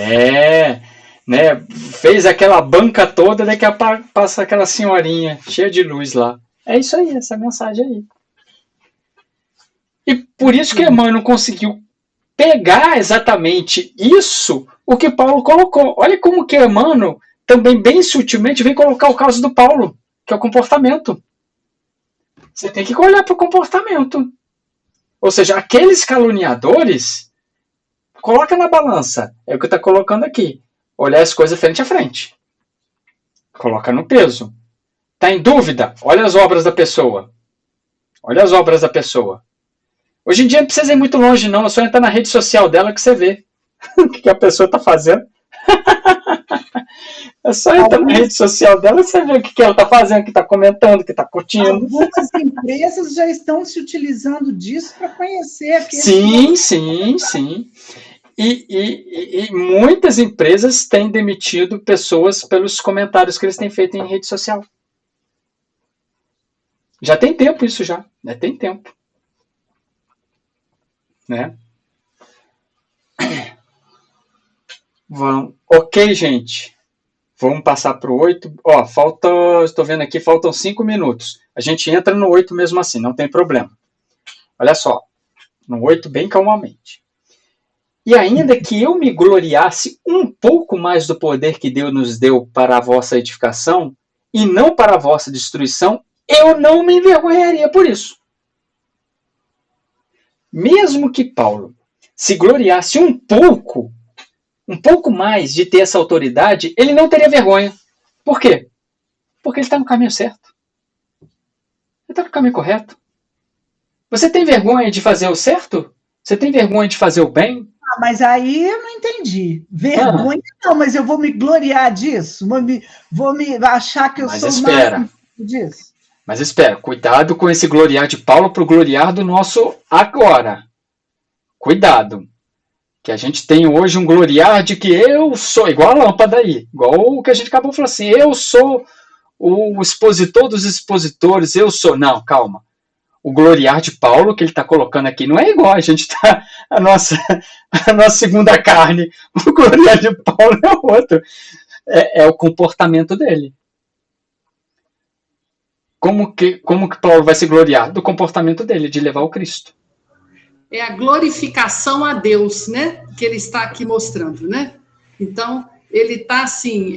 Né? Fez aquela banca toda, daqui a pouco passa aquela senhorinha cheia de luz lá. É isso aí, essa mensagem aí. E por isso que Emmanuel conseguiu pegar exatamente isso, o que Paulo colocou. Olha como que Emmanuel, também bem sutilmente, vem colocar o caso do Paulo, que é o comportamento. Você tem que olhar para o comportamento. Ou seja, aqueles caluniadores, coloca na balança. É o que está colocando aqui. Olhar as coisas frente a frente. Coloca no peso. Está em dúvida? Olha as obras da pessoa. Olha as obras da pessoa. Hoje em dia não precisa ir muito longe, não. É só entrar na rede social dela que você vê o que a pessoa está fazendo. É só entrar na rede social dela e você vê o que ela está fazendo, o que está comentando, o que está curtindo. Algumas empresas já estão se utilizando disso para conhecer aqueles... Sim. E muitas empresas têm demitido pessoas pelos comentários que eles têm feito em rede social. Já tem tempo isso já. Tem tempo. Né? Ok, gente. Vamos passar para o 8. Estou vendo aqui, faltam 5 minutos. A gente entra no 8 mesmo assim, não tem problema. Olha só, no 8 bem calmamente. E ainda que eu me gloriasse um pouco mais do poder que Deus nos deu para a vossa edificação, e não para a vossa destruição, eu não me envergonharia por isso. Mesmo que Paulo se gloriasse um pouco mais de ter essa autoridade, ele não teria vergonha. Por quê? Porque ele está no caminho certo. Ele está no caminho correto. Você tem vergonha de fazer o certo? Você tem vergonha de fazer o bem? Mas aí eu não entendi. Vergonha não, mas eu vou me gloriar disso? Vou me achar que eu sou mais disso? Mas espera, cuidado com esse gloriar de Paulo para o gloriar do nosso agora. Cuidado. Que a gente tem hoje um gloriar de que eu sou, igual a lâmpada aí, igual o que a gente acabou de falar assim, eu sou o expositor dos expositores, eu sou. Não, calma. O gloriar de Paulo que ele está colocando aqui não é igual a gente está, a nossa segunda carne. O gloriar de Paulo é outro. É o comportamento dele. Como que Paulo vai se gloriar? Do comportamento dele, de levar o Cristo. É a glorificação a Deus, né? Que ele está aqui mostrando, né? Então, ele está, assim,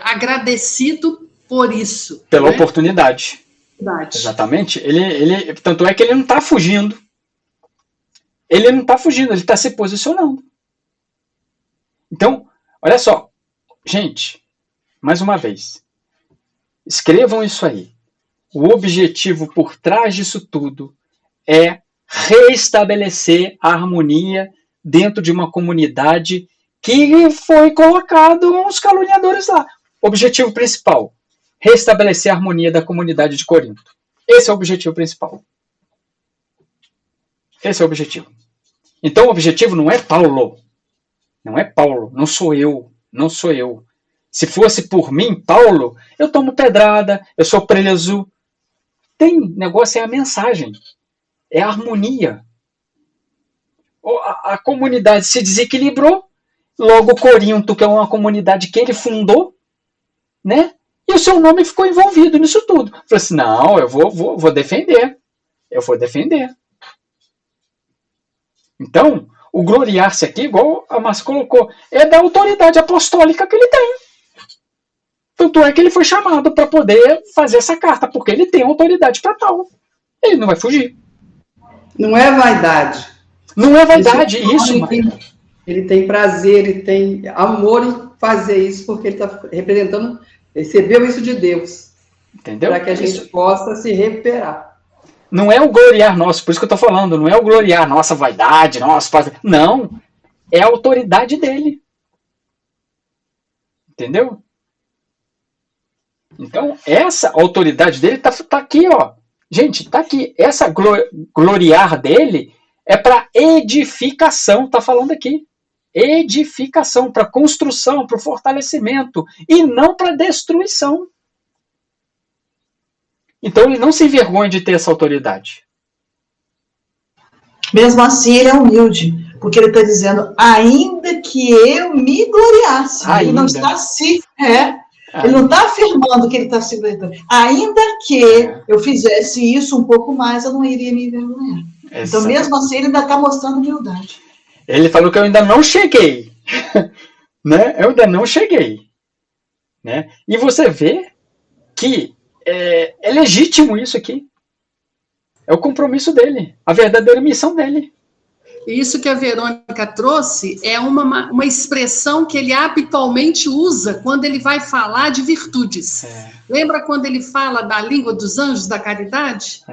agradecido por isso. Pela né? oportunidade. Exatamente. Tanto é que ele não está fugindo. Ele não está fugindo, ele está se posicionando. Então, olha só. Gente, mais uma vez. Escrevam isso aí. O objetivo por trás disso tudo é reestabelecer a harmonia dentro de uma comunidade que foi colocado uns caluniadores lá. Objetivo principal, restabelecer a harmonia da comunidade de Corinto. Esse é o objetivo principal. Esse é o objetivo. Então o objetivo não é Paulo. Não é Paulo, não sou eu. Não sou eu. Se fosse por mim, Paulo, eu tomo pedrada, eu sou preso. Tem negócio, é a mensagem. É a harmonia. A comunidade se desequilibrou. Logo Corinto, que é uma comunidade que ele fundou, né? E o seu nome ficou envolvido nisso tudo. Falei assim, não, eu vou defender. Eu vou defender. Então, o gloriar-se aqui, igual a Márcia colocou, é da autoridade apostólica que ele tem. Tanto é que ele foi chamado para poder fazer essa carta, porque ele tem autoridade para tal. Ele não vai fugir. Não é vaidade. Não é vaidade, isso. Ele tem prazer, ele tem amor em fazer isso, porque ele está representando, recebeu isso de Deus. Entendeu? Para que a gente possa se recuperar. Não é o gloriar nosso, por isso que eu estou falando, não é o gloriar nossa vaidade, nossa. Não. É a autoridade dele. Entendeu? Então, essa autoridade dele tá aqui, ó. Gente, tá aqui. Essa gloriar dele é para edificação, tá falando aqui. Edificação, para construção, para fortalecimento, e não para destruição. Então ele não se envergonha de ter essa autoridade. Mesmo assim, ele é humilde, porque ele está dizendo, ainda que eu me gloriasse. Ele não está ele não está afirmando que ele está se gloriando. Ainda que eu fizesse isso um pouco mais, eu não iria me envergonhar. Então, mesmo assim, ele ainda está mostrando humildade. Ele falou que eu ainda não cheguei. Né? Eu ainda não cheguei. Né? E você vê que é legítimo isso aqui. É o compromisso dele. A verdadeira missão dele. Isso que a Verônica trouxe é uma expressão que ele habitualmente usa quando ele vai falar de virtudes. Lembra quando ele fala da língua dos anjos da caridade?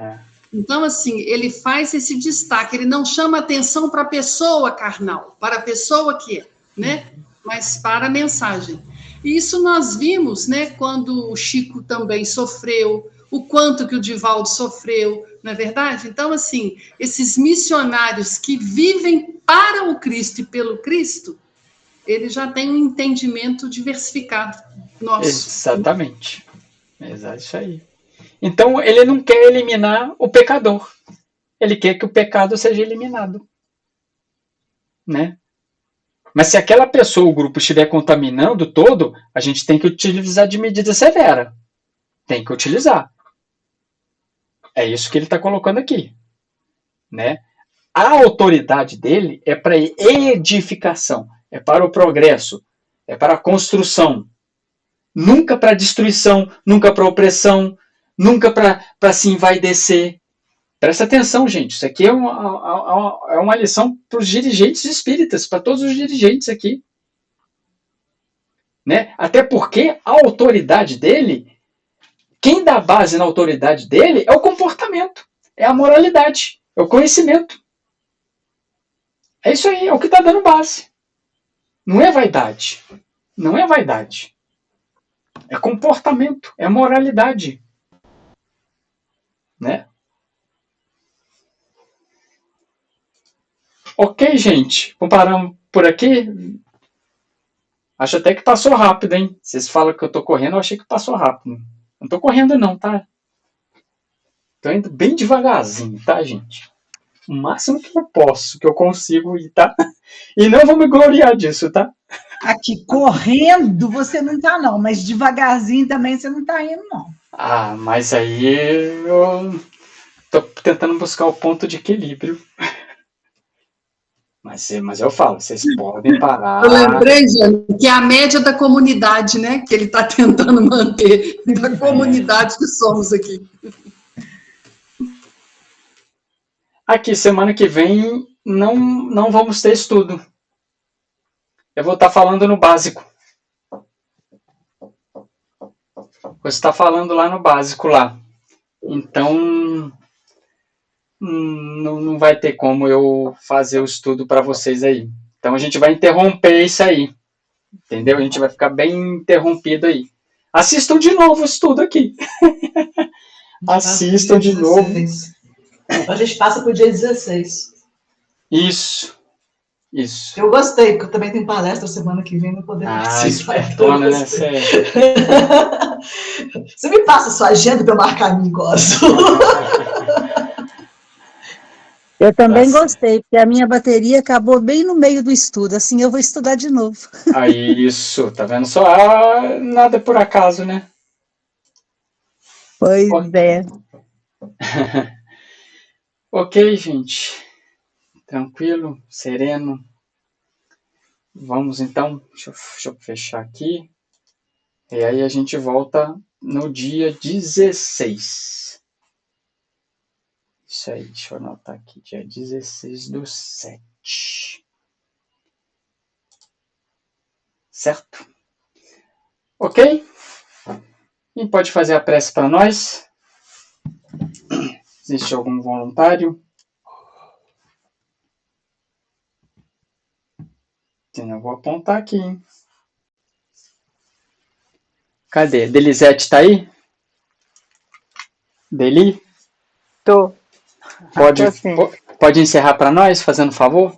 Então, assim, ele faz esse destaque, ele não chama atenção para a pessoa carnal, para a pessoa que é, né? Mas para a mensagem. E isso nós vimos, né, quando o Chico também sofreu, o quanto que o Divaldo sofreu, não é verdade? Então, assim, esses missionários que vivem para o Cristo e pelo Cristo, eles já têm um entendimento diversificado nosso. Exatamente. Exato, isso aí. Então, ele não quer eliminar o pecador. Ele quer que o pecado seja eliminado. Né? Mas se aquela pessoa, o grupo, estiver contaminando todo, a gente tem que utilizar de medida severa. Tem que utilizar. É isso que ele está colocando aqui. Né? A autoridade dele é para edificação, é para o progresso, é para a construção. Nunca para destruição, nunca para opressão, nunca para se envaidecer. Presta atenção, gente. Isso aqui é uma lição para os dirigentes espíritas, para todos os dirigentes aqui. Né? Até porque a autoridade dele, quem dá base na autoridade dele é o comportamento, é a moralidade, é o conhecimento. É isso aí, é o que está dando base. Não é vaidade. Não é vaidade. É comportamento, é moralidade. Né? Ok, gente, comparamos por aqui. Acho até que passou rápido, hein? Vocês falam que eu tô correndo, eu achei que passou rápido. Não tô correndo não, tá? Tô indo bem devagarzinho, tá, gente? O máximo que eu posso, que eu consigo ir, tá? E não vou me gloriar disso, tá? Aqui, correndo, você não tá, não, mas devagarzinho também você não tá indo, não. Ah, mas aí eu tô tentando buscar o ponto de equilíbrio. Mas eu falo, vocês podem parar. Eu lembrei, Jânio, que é a média da comunidade, né? Que ele está tentando manter, da comunidade que somos aqui. Aqui, semana que vem, não vamos ter estudo. Eu vou estar falando no básico. Você está falando lá no básico lá. Então, não vai ter como eu fazer o estudo para vocês aí. Então, a gente vai interromper isso aí. Entendeu? A gente vai ficar bem interrompido aí. Assistam de novo o estudo aqui. Assistam de novo. A gente passa para o dia 16. Isso. Eu gostei, porque eu também tenho palestra semana que vem, não poder participar. Espertona, né? Você me passa a sua agenda para eu marcar a mim, gosto. Eu também gostei, porque a minha bateria acabou bem no meio do estudo, assim eu vou estudar de novo. Isso, tá vendo só? Nada por acaso, né? Pois é. Ok, gente. Tranquilo, sereno. Vamos então, deixa eu fechar aqui. E aí a gente volta no dia 16. Isso aí, deixa eu anotar aqui, dia 16/7. Certo? Ok? Quem pode fazer a prece para nós? Existe algum voluntário? Eu vou apontar aqui, hein? Cadê? Delisete tá aí? Deli? Tô. Pode encerrar para nós, fazendo favor?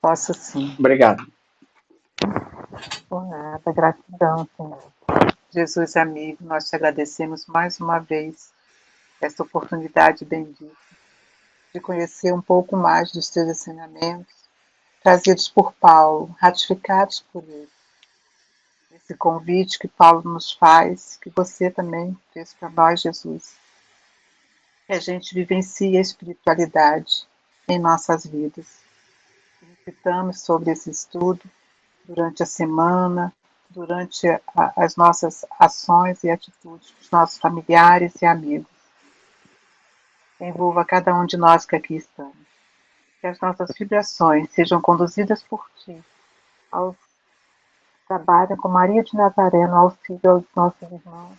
Posso sim. Obrigado. Por nada, gratidão, Senhor. Jesus amigo, nós te agradecemos mais uma vez esta oportunidade bendita de conhecer um pouco mais dos teus ensinamentos, trazidos por Paulo, ratificados por ele. Esse convite que Paulo nos faz, que você também fez para nós, Jesus. Que a gente vivencie a espiritualidade em nossas vidas. Reflitamos sobre esse estudo durante a semana, durante as nossas ações e atitudes dos nossos familiares e amigos. Envolva cada um de nós que aqui estamos. Que as nossas vibrações sejam conduzidas por Ti, aos que trabalham com Maria de Nazaré no auxílio aos nossos irmãos,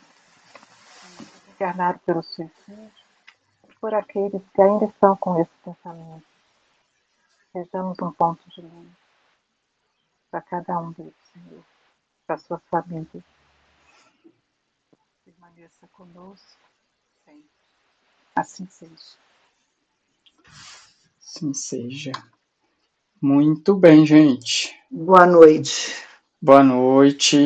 encarnados pelo suicídio, e por aqueles que ainda estão com esse pensamento. Sejamos um ponto de luz para cada um deles, Senhor, para suas famílias. Permaneça conosco sempre. Assim seja. Assim seja. Muito bem, gente. Boa noite. Boa noite.